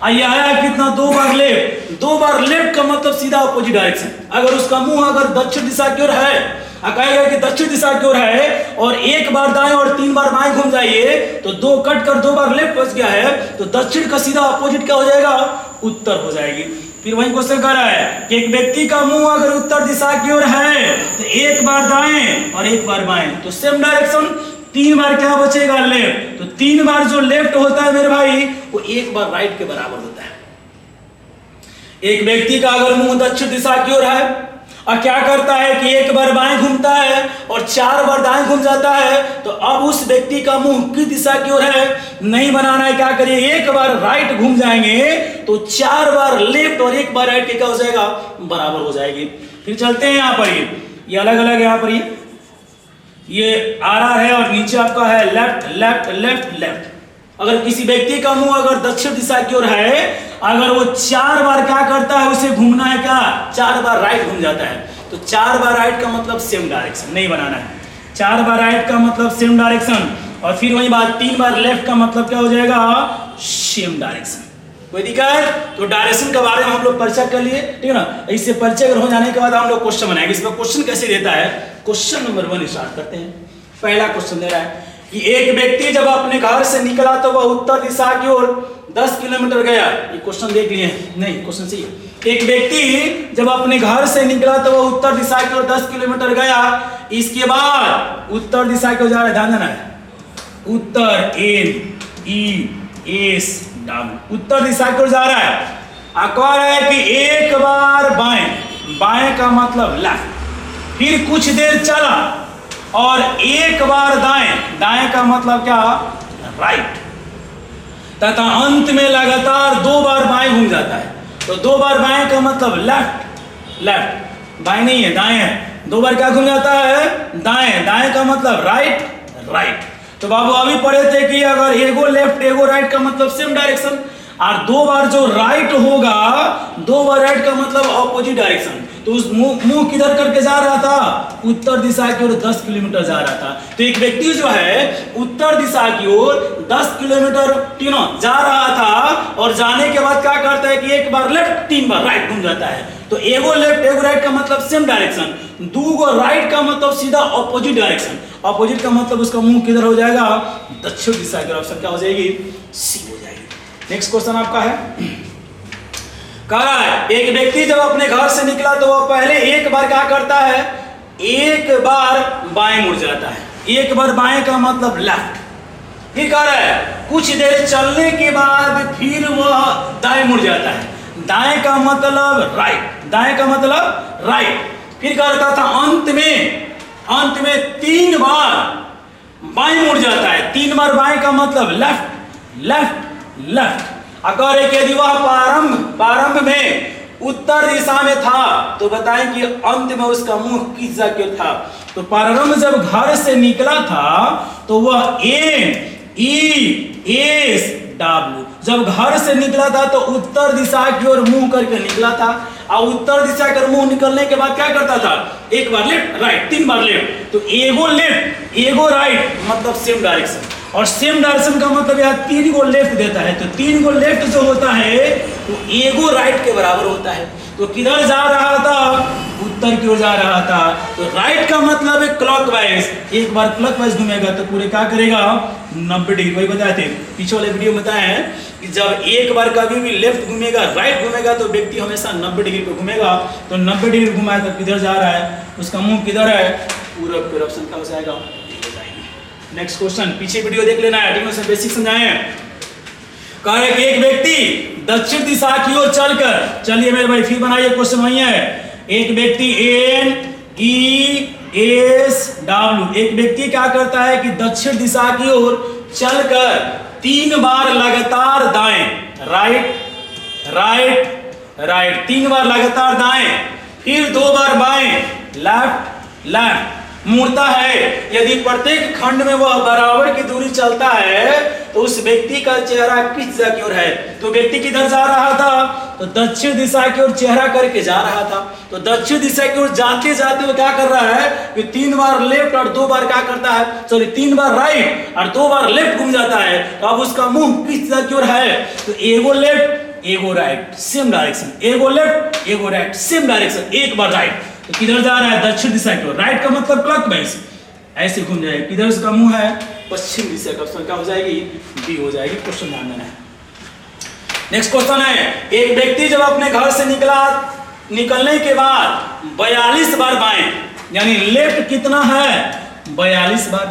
ये आया कितना, 2 बार लेफ्ट, 2 बार लेफ्ट का मतलब सीधा अपोजिट डायरेक्शन। अगर उसका मुंह अगर दक्षिण दिशा की ओर है, कहेगा कि दक्षिण दिशा की ओर है और एक बार दाएं और 3 बार बाएं घूम जाइए तो 2 कट कर 2 बार लेफ्ट बच गया है, तो दक्षिण का सीधा अपोजिट क्या हो जाएगा, उत्तर हो जाएगी। फिर वही क्वेश्चन कर रहा है कि एक व्यक्ति का मुंह अगर उत्तर दिशा की ओर है तो एक बार दाएं और एक बार बाएं, तो सेम डायरेक्शन, 3 बार क्या बचेगा, लेफ्ट। तो 3 बार जो लेफ्ट होता है मेरे भाई वो एक बार राइट के बराबर होता है। एक व्यक्ति का अगर मुंह दक्षिण दिशा की ओर है और क्या करता है कि एक बार बाएं घूमता है और 4 बार दाएं घूम जाता है, तो अब उस व्यक्ति का मुंह किस दिशा की ओर है नहीं बनाना है, क्या करिए, एक बार राइट घूम जाएंगे तो 4 बार लेफ्ट और एक बार राइट के क्या हो जाएगा, बराबर हो जाएगी। फिर चलते हैं यहाँ पर, ये अलग अलग यहाँ पर ये आ रहा है और नीचे आपका है लेफ्ट लेफ्ट लेफ्ट लेफ्ट। अगर किसी व्यक्ति का मुंह अगर दक्षिण दिशा की ओर है, अगर वो 4 बार क्या करता है, उसे घूमना है क्या, 4 बार राइट घूम जाता है, तो 4 बार राइट का मतलब सेम डायरेक्शन नहीं बनाना है, 4 बार राइट का मतलब सेम डायरेक्शन, और फिर वही बात 3 बार लेफ्ट का मतलब क्या हो जाएगा, सेम डायरेक्शन। कोई दिक्कत? तो डायरेक्शन के बारे में हम लोग परिचय कर लिए, ठीक है ना। इससे परिचय हो जाने के बाद हम लोग क्वेश्चन बनाएंगे। इसमें क्वेश्चन कैसे देता है, क्वेश्चन नंबर 1 स्टार्ट करते हैं। पहला क्वेश्चन दे रहा है कि एक व्यक्ति जब अपने घर से निकला तो वह उत्तर दिशा की ओर 10 किलोमीटर गया। ये क्वेश्चन देख लिए, नहीं क्वेश्चन सही है। एक व्यक्ति जब अपने घर से निकला तो वह उत्तर दिशा की ओर 10 किलोमीटर गया, इसके बाद उत्तर दिशा की ओर जा रहा है, ध्यान देना है, उत्तर NES उत्तर दिशा की ओर जा रहा है। कह रहा है कि एक बार बाएं, बाएं का मतलब लेफ्ट, फिर कुछ देर चला और एक बार दाएं, दाएं का मतलब क्या, राइट, तथा अंत में लगातार 2 बार बाएं घूम जाता है। तो 2 बार बाएं का मतलब लेफ्ट लेफ्ट, बाएं नहीं है दाएं है, 2 बार क्या घूम जाता है, दाएं, दाएं का मतलब राइट राइट। तो बाबू अभी पढ़े थे कि अगर एगो लेफ्ट एगो राइट का मतलब सेम डायरेक्शन, और 2 बार जो राइट होगा 2 बार राइट का मतलब ऑपोजिट डायरेक्शन। तो उस मुंह किधर करके जा रहा था, उत्तर दिशा की ओर 10 किलोमीटर जा रहा था। तो एक व्यक्ति जो है उत्तर दिशा की ओर 10 किलोमीटर जा रहा था और जाने के बाद क्या करता है कि एक बार लेफ्ट 3 बार राइट घूम जाता है। तो एगो लेफ्ट एगो राइट का मतलब सेम डायरेक्शन, 2 गो राइट का मतलब सीधा ऑपोजिट डायरेक्शन। ऑपोजिट का मतलब उसका मुंह किधर हो जाएगा, दक्षिण दिशा की ओर। ऑप्शन क्या हो जाएगी, सी हो जाएगी। नेक्स्ट क्वेश्चन आपका है, कह रहा है एक व्यक्ति जब अपने घर से निकला तो वह पहले एक बार क्या करता है, एक बार बाएं मुड़ जाता है। एक बार बाएं का मतलब लेफ्ट, फिर कह रहा है कुछ देर चलने के बाद फिर वह दाएं मुड़ जाता है। दाएं का मतलब राइट, दाएं का मतलब राइट, फिर करता था अंत में 3 बार बाएं मुड़ जाता है। 3 बार बाएं का मतलब लेफ्ट लेफ्ट लेफ्ट। अगर यदि वह प्रारंभ में उत्तर दिशा में था तो बताएं कि अंत में उसका मुंह किस दिशा की ओर था। तो प्रारंभ जब घर से निकला था तो वह NESW, जब घर से निकला था तो उत्तर दिशा की ओर मुंह करके निकला था, और उत्तर दिशा कर मुंह निकलने के बाद क्या करता था, एक बार लेफ्ट राइट 3 बार लेफ्ट। तो एगो लेफ्ट एगो राइट मतलब सेम डायरेक्शन, और सेम डायरेक्शन का मतलब यहाँ 3 गो लेफ्ट देता है। तो 3 गो लेफ्ट जो होता है वो एगो राइट के बराबर होता है। तो किधर जा रहा था, उत्तर की ओर जा रहा था। तो राइट का मतलब है क्लॉकवाइज, एक बार क्लॉकवाइज घूमेगा तो पूरे क्या करेगा, 90 डिग्री। वही बताए थे पीछे वाले वीडियो में, बताए हैं कि जब एक बार कभी भी लेफ्ट घूमेगा राइट घूमेगा तो व्यक्ति हमेशा 90 डिग्री पे घूमेगा। तो 90 डिग्री घुमाया तो किधर जा रहा है, उसका मुंह किधर है, पूरब की ओर। ऑप्शन क्या हो जाएगा, नेक्स्ट क्वेश्चन, पीछे वीडियो देख लेना है, ठीक है, बेसिक समझाए हैं। कह रहे कि एक व्यक्ति दक्षिण दिशा की ओर चलकर, चलिए मेरे भाई फिर बनाइए क्वेश्चन वही है। एक व्यक्ति NESW, एक व्यक्ति क्या करता है कि दक्षिण दिशा की ओर चलकर 3 बार लगातार दाएं, राइट राइट राइट, 3 बार लगातार दाएं, फिर 2 बार बाएं, लेफ्ट लेफ्ट मुड़ता है। यदि प्रत्येक खंड में वह बराबर की दूरी चलता है तो उस व्यक्ति का चेहरा किस दिशा की ओर है। तो व्यक्ति किधर जा रहा था, तो तो दक्षिण दिशा की ओर चेहरा करके जा रहा था। तो दक्षिण दिशा की ओर जाते जाते वो क्या कर रहा है कि 3 बार लेफ्ट और 2 बार क्या करता है, सॉरी 3 बार राइट और 2 बार लेफ्ट घूम जाता है। तो अब उसका मुंह किस दिशा की ओर है, तो एगो लेफ्ट एगो राइट सेम डायरेक्शन, एगो लेफ्ट एगो राइट सेम डायरेक्शन, एक बार राइट। तो किधर जा रहा है, दक्षिण दिशा की ओर। राइट का मतलब क्लॉकवाइज, ऐसे घूम जाएगा। किधर उसका मुंह है, पश्चिम दिशा का। ऑप्शन क्या हो जाएगी, बी हो जाएगी। क्वेश्चन ध्यान देना है। नेक्स्ट क्वेश्चन है, एक व्यक्ति जब अपने घर से निकलने के बाद 42 बार बाएं, यानी लेफ्ट कितना है 42 बार।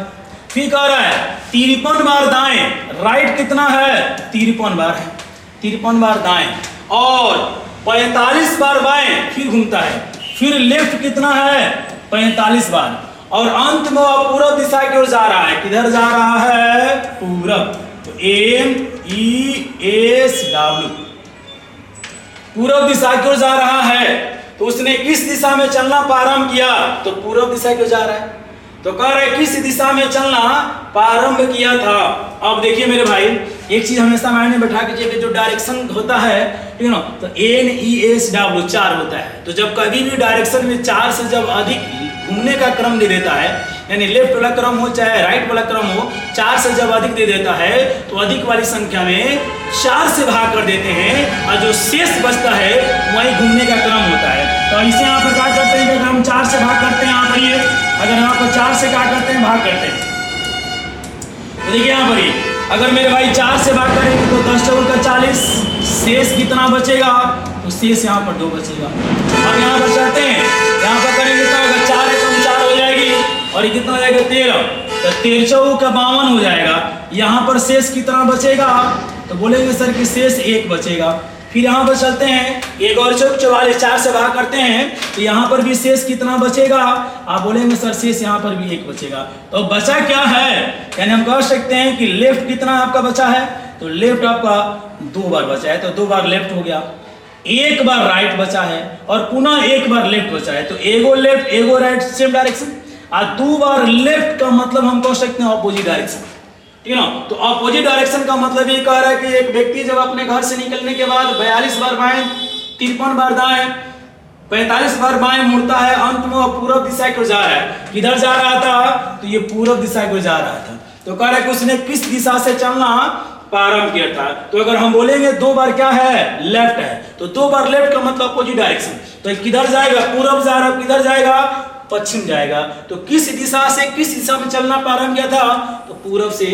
फिर कह रहा है 53 बार दाएं, राइट कितना है 53 बार है, 53 बार दाएं, और 45 बार बाएं फिर घूमता है। फिर लेफ्ट कितना है 45 बार, और अंत में वह पूरब दिशा की ओर जा रहा है। किधर जा रहा है, पूरब। तो MESW, पूरब दिशा की ओर जा रहा है। तो उसने किस दिशा में चलना प्रारंभ किया, तो पूरब दिशा की ओर जा रहा है। तो कह रहे किस दिशा में चलना प्रारंभ किया था। अब देखिए मेरे भाई, एक चीज हमेशा माइंड में बैठा के जो डायरेक्शन होता है, ठीक है ना, तो NESW 4 होता है। तो जब कभी भी डायरेक्शन में 4 से जब अधिक घूमने का क्रम दे देता है, यानी लेफ्ट वाला क्रम हो चाहे राइट वाला क्रम हो, 4 से जब अधिक दे देता है तो अधिक वाली संख्या में 4 से भाग कर देते हैं, और जो शेष बचता है वही घूमने का क्रम होता है। तो इसे यहाँ पर क्या करते हैं, अगर हम 4 से भाग करते हैं, यहाँ पर ये अगर यहाँ पर 4 से क्या करते हैं, भाग करते हैं, तो देखिए यहाँ पर ये अगर मेरे भाई 4 से भाग करेंगे तो 10 चौक का 40, शेष कितना बचेगा, तो शेष यहाँ पर 2 बचेगा। अब यहाँ पर चलते हैं, यहाँ पर करेंगे तो अगर 4 एकम 4 हो जाएगी, और ये कितना हो जाएगा 13, तो 13 चौक का 52 हो जाएगा। यहाँ पर शेष कितना बचेगा, तो बोलेंगे सर कि शेष 1 बचेगा। फिर यहाँ पर चलते हैं, 1 और चौक 44, 4 से भाग करते हैं तो यहाँ पर भी शेष कितना बचेगा, आप बोलेंगे सर शेष यहाँ पर भी 1 बचेगा। तो बचा क्या है, यानी हम कह सकते हैं कि लेफ्ट कितना आपका बचा है, तो लेफ्ट आपका 2 बार बचा है, तो 2 बार लेफ्ट हो गया, 1 बार राइट बचा है, और पुनः 1 बार लेफ्ट बचा है। तो एगो लेफ्ट एगो राइट सेम डायरेक्शन, और 2 बार लेफ्ट का मतलब हम कह सकते हैं ऑपोजिट डायरेक्शन, ठीक है ना। तो ऑपोजिट डायरेक्शन का मतलब ये कह रहा है कि एक व्यक्ति जब अपने घर से निकलने के बाद 42 बार बाएं, 53 बार दाएं, 45 बार बाएं मुड़ता है, अंत में वह पूरब दिशा की ओर जा रहा है। किधर जा रहा था, तो ये पूरब दिशा की ओर जा रहा था। तो कह रहा है कि उसने किस दिशा से चलना प्रारंभ किया था। तो अगर हम बोलेंगे 2 बार क्या है, लेफ्ट है, तो 2 बार लेफ्ट का मतलब अपोजिट डायरेक्शन। तो किधर जाएगा, पूरब जा रहा है, किधर जाएगा, पश्चिम जाएगा। तो किस दिशा से किस दिशा में चलना प्रारंभ किया था, तो पूरब से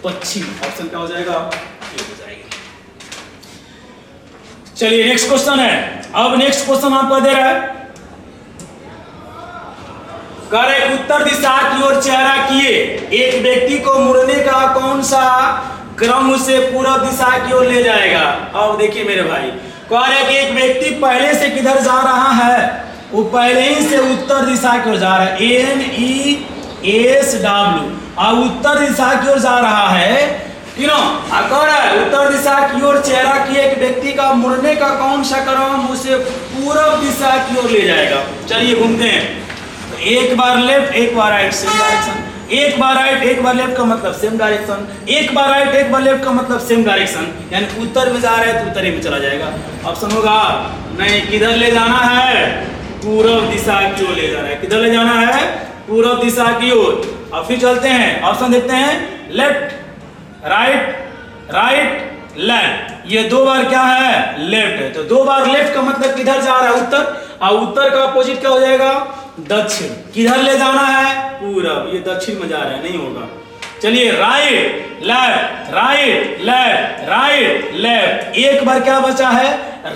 पश्चिम। ऑप्शन क्या हो जाएगा, ये हो जाएगा। चलिए नेक्स्ट क्वेश्चन है। अब नेक्स्ट क्वेश्चन आपको दे रहा है, कह रहे उत्तर दिशा की ओर चेहरा किए एक व्यक्ति को मुड़ने का कौन सा क्रम उसे पूरब दिशा की ओर ले जाएगा। अब देखिए मेरे भाई, कह रहे कि एक व्यक्ति पहले से किधर जा रहा है, वो पहले ही से उत्तर दिशा की ओर जा रहा है, NESW, और उत्तर दिशा की ओर जा रहा है, कह रहा है उत्तर दिशा की ओर चेहरा किए एक व्यक्ति का मुड़ने का कौन सा क्रम उसे पूरब दिशा की ओर ले जाएगा। चलिए घूमते हैं, तो 1 बार लेफ्ट 1 बार राइट सेम डायरेक्शन, 1 बार राइट 1 बार लेफ्ट का मतलब सेम डायरेक्शन, 1 बार राइट 1 बार लेफ्ट का मतलब सेम डायरेक्शन, यानी उत्तर में जा रहा है तो उत्तर में चला जाएगा। ऑप्शन होगा नहीं, किधर ले जाना है, पूरब दिशा की ओर ले जाना है। किधर ले जाना है, पूरब दिशा की ओर। अब फिर चलते हैं, ऑप्शन देखते हैं, लेफ्ट राइट राइट लेफ्ट, ये 2 बार क्या है, लेफ्ट है। तो 2 बार लेफ्ट का मतलब किधर जा रहा है, उत्तर, और उत्तर का अपोजिट क्या हो जाएगा, दक्षिण। किधर ले जाना है, पूरब, ये दक्षिण में जा रहा है, नहीं होगा। चलिए right left right left right left, 1 बार क्या बचा है,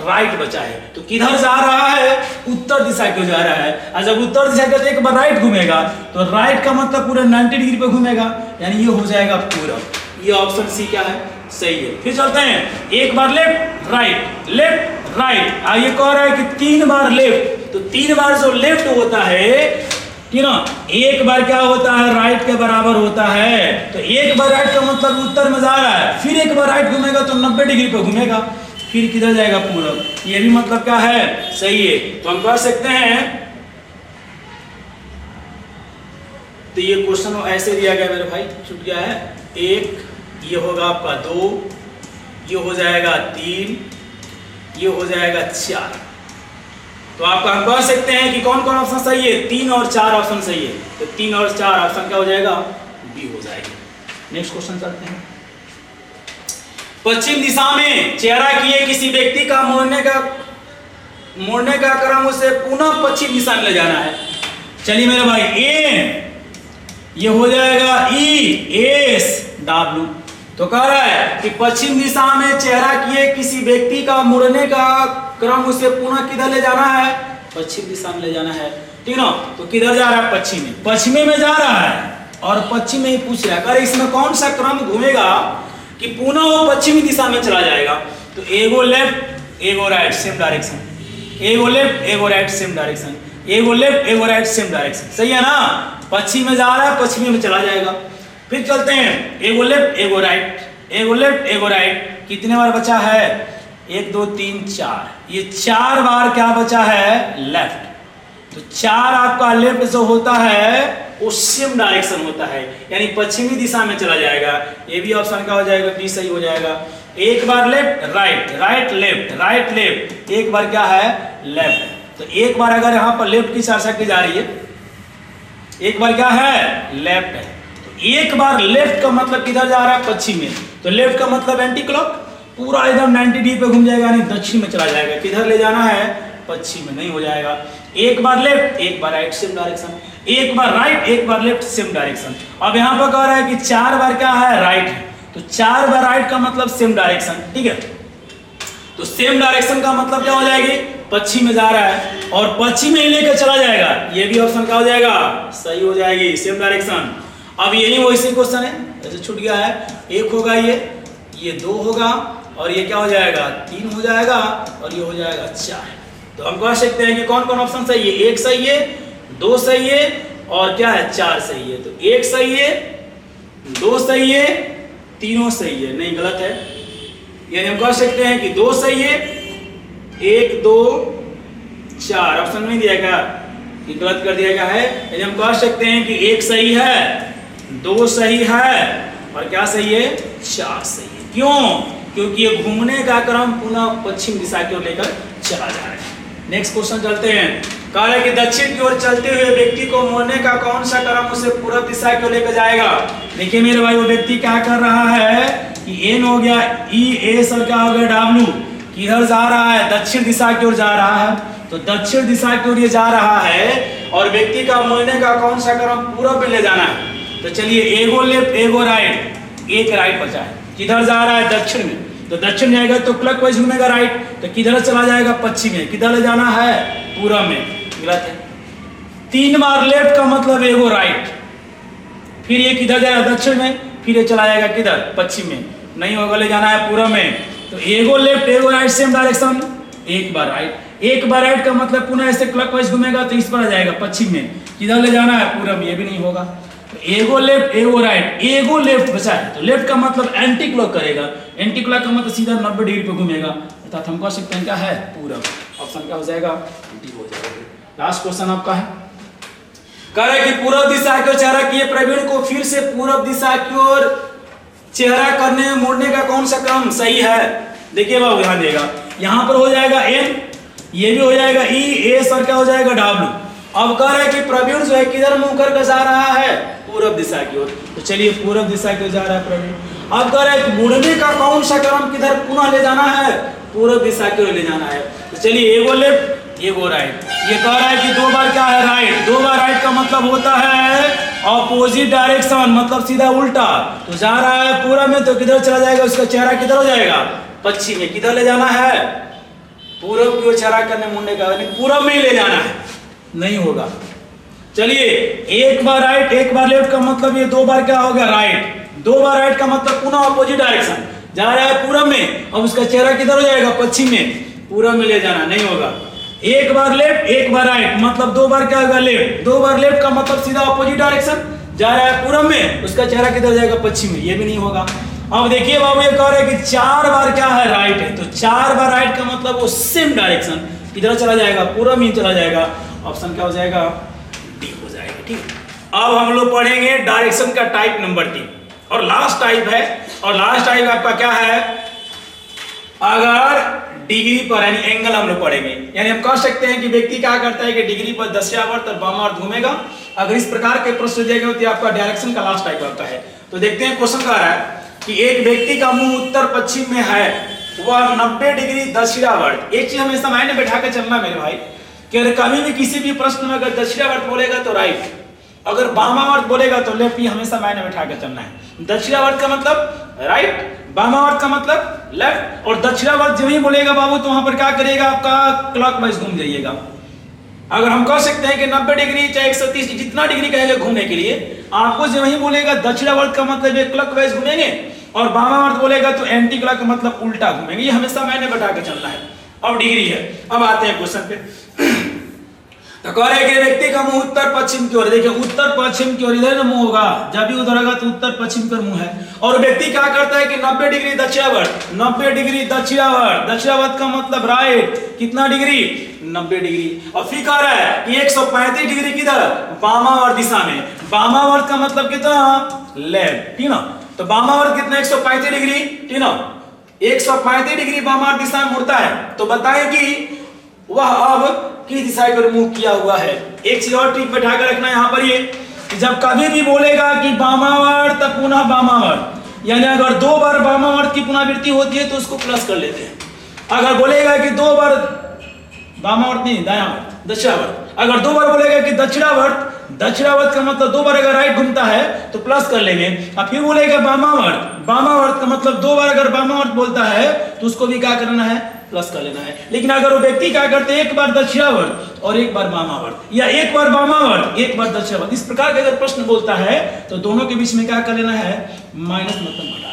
राइट बचा है। तो किधर जा रहा है, उत्तर दिशा की ओर जा रहा है, और जब उत्तर दिशा की 1 बार राइट घूमेगा तो राइट का मतलब पूरे 90 डिग्री पे घूमेगा, यानी ये हो जाएगा पूरब। ये ऑप्शन सी क्या है, सही है। फिर चलते हैं, 1 बार लेफ्ट राइट, और ये कह रहा है कि 3 बार लेफ्ट, तो 3 बार जो लेफ्ट होता है, ठीक ना, 1 बार क्या होता है, राइट के बराबर होता है। तो 1 बार राइट का मतलब उत्तर में जा रहा है, फिर 1 बार राइट घूमेगा तो 90 डिग्री पे घूमेगा, फिर किधर जाएगा, पूरब। ये भी मतलब क्या है, सही है। तो हम कह सकते हैं, तो ये क्वेश्चन ऐसे दिया गया मेरे भाई, छूट गया है 1, ये होगा आपका 2, ये हो जाएगा 3, ये हो जाएगा 4। तो आप हम कह सकते हैं कि कौन कौन ऑप्शन सही है, 3 और 4 ऑप्शन सही है। तो 3 और 4 ऑप्शन क्या हो जाएगा, बी हो जाएगी। नेक्स्ट क्वेश्चन चलते हैं। पश्चिम दिशा में चेहरा किए किसी व्यक्ति का मुड़ने का क्रम उसे पुनः पश्चिम दिशा में ले जाना है। चलिए मेरे भाई, ए ये हो जाएगा ई एस डब्ल्यू। तो कह रहा है कि पश्चिम दिशा में चेहरा किए किसी व्यक्ति का मुड़ने का क्रम उसे पुनः किधर ले जाना है, पश्चिम दिशा में ले जाना है, ठीक ना। तो किधर जा रहा है, पश्चिमी में जा रहा है और पश्चिम में ही पूछ रहा है। अगर इसमें कौन सा क्रम घूमेगा कि पुनः वो पश्चिमी दिशा में चला जाएगा। तो एगो लेफ्ट एगो राइट सेम डायरेक्शन, एगो लेफ्ट एगो राइट सेम डायरेक्शन, एगो लेफ्ट एगो राइट सेम डायरेक्शन, सही है ना। पश्चिम में जा रहा है, पश्चिमी में चला जाएगा। फिर चलते हैं, एगो लेफ्ट एगो राइट, एगो लेफ्ट एगो राइट, कितने बार बचा है, 1 2 3 4, ये 4 बार क्या बचा है, लेफ्ट। तो 4 आपका लेफ्ट जो होता है वो सेम डायरेक्शन होता है, यानी पश्चिमी दिशा में चला जाएगा। ये भी ऑप्शन क्या हो जाएगा, बी सही हो जाएगा। एक बार left right, right left, right left, एक बार क्या है, लेफ्ट। तो एक बार अगर यहाँ पर लेफ्ट की चर्चा की जा रही है, एक बार क्या है, लेफ्ट है। तो एक बार लेफ्ट का मतलब किधर जा रहा है, पश्चिम में। तो लेफ्ट का मतलब एंटी क्लॉक, पूरा एकदम 90 डिग्री पे घूम जाएगा, यानी दक्षिण में चला जाएगा। किधर ले जाना है, पश्चिम में, नहीं हो जाएगा। एक बार लेफ्ट एक बार राइट सेम डायरेक्शन, एक बार राइट एक बार लेफ्ट सेम डायरेक्शन। अब यहाँ पर कह रहा है कि 4 बार क्या है, राइट है। तो 4 बार राइट का मतलब सेम डायरेक्शन, ठीक है। तो सेम डायरेक्शन का मतलब क्या हो जाएगी, पश्चिम में जा रहा है और पश्चिम में ही लेकर चला जाएगा। ये भी ऑप्शन क्या हो जाएगा, सही हो जाएगी, सेम डायरेक्शन। अब यही वैसे क्वेश्चन है, जैसे छूट गया है, 1 होगा, ये 2 होगा और ये क्या हो जाएगा, 3 हो जाएगा और ये हो जाएगा 4। तो हम कह सकते हैं कि कौन कौन ऑप्शन सही है, 1 सही है, 2 सही है और क्या है, 4 सही है। तो 1 सही है, 2 सही है, तीनों सही है, नहीं गलत है। यानी हम कह सकते हैं कि 2 सही है, 1 2 4 ऑप्शन नहीं दिया गया कि गलत कर दिया गया है। यानी हम कह सकते हैं कि 1 सही है, 2 सही है और क्या सही है, 4 सही है। क्यों, क्योंकि ये घूमने का क्रम पुनः पश्चिम दिशा की ओर लेकर चला जा रहा है। नेक्स्ट क्वेश्चन चलते हैं। कह रहा है कि दक्षिण की ओर चलते हुए व्यक्ति को मुड़ने का कौन सा क्रम उसे पूर्व दिशा की ओर लेकर जाएगा। देखिए मेरे भाई, वो व्यक्ति क्या कर रहा है कि एन हो गया, ई एस और क्या हो गया, डब्ल्यू, किधर जा रहा है, दक्षिण दिशा की ओर जा रहा है। तो दक्षिण दिशा की ओर ये जा रहा है और व्यक्ति का मुड़ने का कौन सा क्रम पूर्व में ले जाना है। तो चलिए, एगो लेफ्ट एगो राइट, एक राइट बचा है, किधर जा रहा है, दक्षिण में। तो दक्षिण जाएगा तो क्लॉकवाइज घूमेगा राइट, तो किधर चला जाएगा, पश्चिम में। किधर ले जाना है, पूर्व में, गलत है। 3 बार लेफ्ट का मतलब एगो राइट, फिर ये किधर जाएगा, दक्षिण में, फिर ये चला जाएगा किधर, पश्चिम में, नहीं होगा, ले जाना है पूर्व में। तो एगो लेफ्ट एगो राइट सेम डायरेक्शन, एक बार राइट, एक बार राइट का मतलब पुनः ऐसे क्लॉकवाइज घूमेगा तो इस पर आ जाएगा पश्चिम में, किधर ले जाना है, पूर्व में, ये भी नहीं होगा। तो एगो लेफ्ट एगो राइट, एगो लेफ्ट बचा है, तो लेफ्ट का मतलब एंटी क्लॉक करेगा, एंटी क्लॉक का मतलब सीधा 90 डिग्री पे घूमेगा, अर्थात हम कह सकते हैं क्या है, पूर्व। ऑप्शन क्या हो जाएगा, डी हो जाएगा। लास्ट क्वेश्चन आपका है, कह रहा है कि पूर्व दिशा की ओर चेहरा किए प्रवीण को फिर से पूर्व दिशा की ओर चेहरा करने में मुड़ने का कौन सा क्रम सही है। देखिए बाबू, ध्यान देगा, यहाँ पर हो जाएगा एन, ये भी हो जाएगा ई एस और क्या हो जाएगा, डब्ल्यू। अब कह रहा है कि प्रवीण जो है किधर मुंह करके जा रहा है, पूर्व दिशा की ओर। तो चलिए, पूर्व दिशा की ओर जा रहा है प्रवीण। अब कह रहा है कि मुड़ने का कौन सा क्रम किधर पुनः ले जाना है, पूर्व दिशा की ओर ले जाना है। तो चलिए, एगो लेफ्ट एगो राइट, ये कह रहा है कि 2 बार क्या है, राइट। 2 बार राइट का मतलब होता है ऑपोजिट डायरेक्शन, मतलब सीधा उल्टा। तो जा रहा है पूर्व में, तो किधर चला जाएगा, उसका चेहरा किधर हो जाएगा, पश्चिम में। किधर ले जाना है, पूर्व की ओर चेहरा करने मुड़ने का, यानी पूर्व में ही ले जाना है, नहीं होगा। चलिए, एक बार राइट एक बार लेफ्ट का मतलब ये 2 बार क्या हो गया, राइट। 2 बार राइट का मतलब पुनः ऑपोजिट डायरेक्शन, जा रहा है पूर्व में, अब उसका चेहरा किधर हो जाएगा, पश्चिम में, पूर्व में ले जाना, नहीं होगा। एक बार लेफ्ट एक बार राइट, मतलब 2 बार क्या होगा, लेफ्ट। 2 बार लेफ्ट का मतलब सीधा ऑपोजिट डायरेक्शन, जा रहा है पूर्व में, उसका चेहरा किधर जाएगा, पश्चिम में, ये भी नहीं होगा। अब देखिए बाबू, ये कह रहे हैं कि 4 बार क्या है, राइट है। तो 4 बार राइट का मतलब वो सेम डायरेक्शन, किधर चला जाएगा, पूर्व में चला जाएगा। ऑप्शन क्या हो जाएगा, डी हो जाएगा, ठीक। अब हम लोग पढ़ेंगे डायरेक्शन का टाइप नंबर 3 और लास्ट टाइप है। और लास्ट टाइप आपका क्या है, अगर डिग्री पर यानी एंगल हम लोग पढ़ेंगे। यानी हम कह सकते हैं कि व्यक्ति क्या करता है कि डिग्री पर दक्षिणावर्त और वामावर्त घूमेगा। अगर इस प्रकार के प्रश्न दिए गए तो आपका डायरेक्शन का लास्ट टाइप होता है। तो देखते हैं क्वेश्चन कह रहा है कि एक व्यक्ति का मुंह उत्तर पश्चिम में है, वह 90 डिग्री दक्षिणावर्त। एक चीज हमेशा मायने बैठा के चलना मेरे भाई कि अगर कभी भी किसी भी प्रश्न में अगर दक्षिणावर्त बोलेगा तो राइट, अगर वामावर्त बोलेगा तो लेफ्ट। ही हमेशा मायने बैठा के चलना है। दक्षिणावर्त का मतलब राइट, वामावर्त का मतलब लेफ्ट। और दक्षिणावर्त जो ही बोलेगा बाबू तो वहां पर क्या करेगा, आपका क्लॉकवाइज घूम जाइएगा। अगर हम कह सकते हैं कि 90 डिग्री चाहे 130 जितना डिग्री कहेगा घूमने के लिए, आपको जो वही बोलेगा दक्षिणावर्त का मतलब ये क्लॉकवाइज घूमेंगे, और वामावर्त बोलेगा तो एंटी क्लॉक का मतलब उल्टा घूमेंगे। ये हमेशा मायने बैठा के चलना है। अब डिग्री है। अब आते हैं क्वेश्चन पे। तो कह रहे कि व्यक्ति का मुंह उत्तर पश्चिम की ओर, देखिए उत्तर पश्चिम की ओर इधर ना मुंह होगा, जब भी उधर होगा तो उत्तर पश्चिम पर मुंह है। और व्यक्ति क्या करता है कि 90 डिग्री दक्षिणावर्त, 90 डिग्री दक्षिणावर्त, दक्षिणावर्त का मतलब राइट, कितना डिग्री 90 डिग्री। और फिर कह रहा है कि 135 डिग्री किधर, वामावर्त दिशा में। वामावर्त का मतलब कितना लेफ्ट, ठीक ना। तो वामावर्त कितना 135 डिग्री, ठीक ना। 135 डिग्री वामावर्त दिशा में मुड़ता है। तो बताएं कि वह अब किस दिशा की ओर मुंह किया हुआ है। एक चीज और ट्रिक बैठा कर रखना यहाँ पर, ये कि जब कभी भी बोलेगा कि वामावर्त तब पुनः वामावर्त, यानी अगर 2 बार वामावर्त की पुनरावृत्ति होती है तो उसको प्लस कर लेते हैं। अगर बोलेगा कि 2 बार वामावर्त नहीं दायावर्त दक्षिणावर्त, अगर 2 बार बोलेगा कि दक्षिणावर्त, दक्षिणावर्त का मतलब 2 बार अगर राइट घूमता है तो प्लस कर लेंगे। और फिर बोलेगा वामावर्त, वामावर्त का मतलब 2 बार अगर वामावर्त बोलता है तो उसको भी क्या करना है, प्लस कर लेना है। लेकिन अगर वो व्यक्ति क्या करते हैं, एक बार दक्षिणावर्त और एक बार वामावर्त, या एक बार वामावर्त एक बार दक्षिणावर्त, इस प्रकार का अगर प्रश्न बोलता है तो दोनों के बीच में क्या कर लेना है, माइनस मतलब हटा लेना।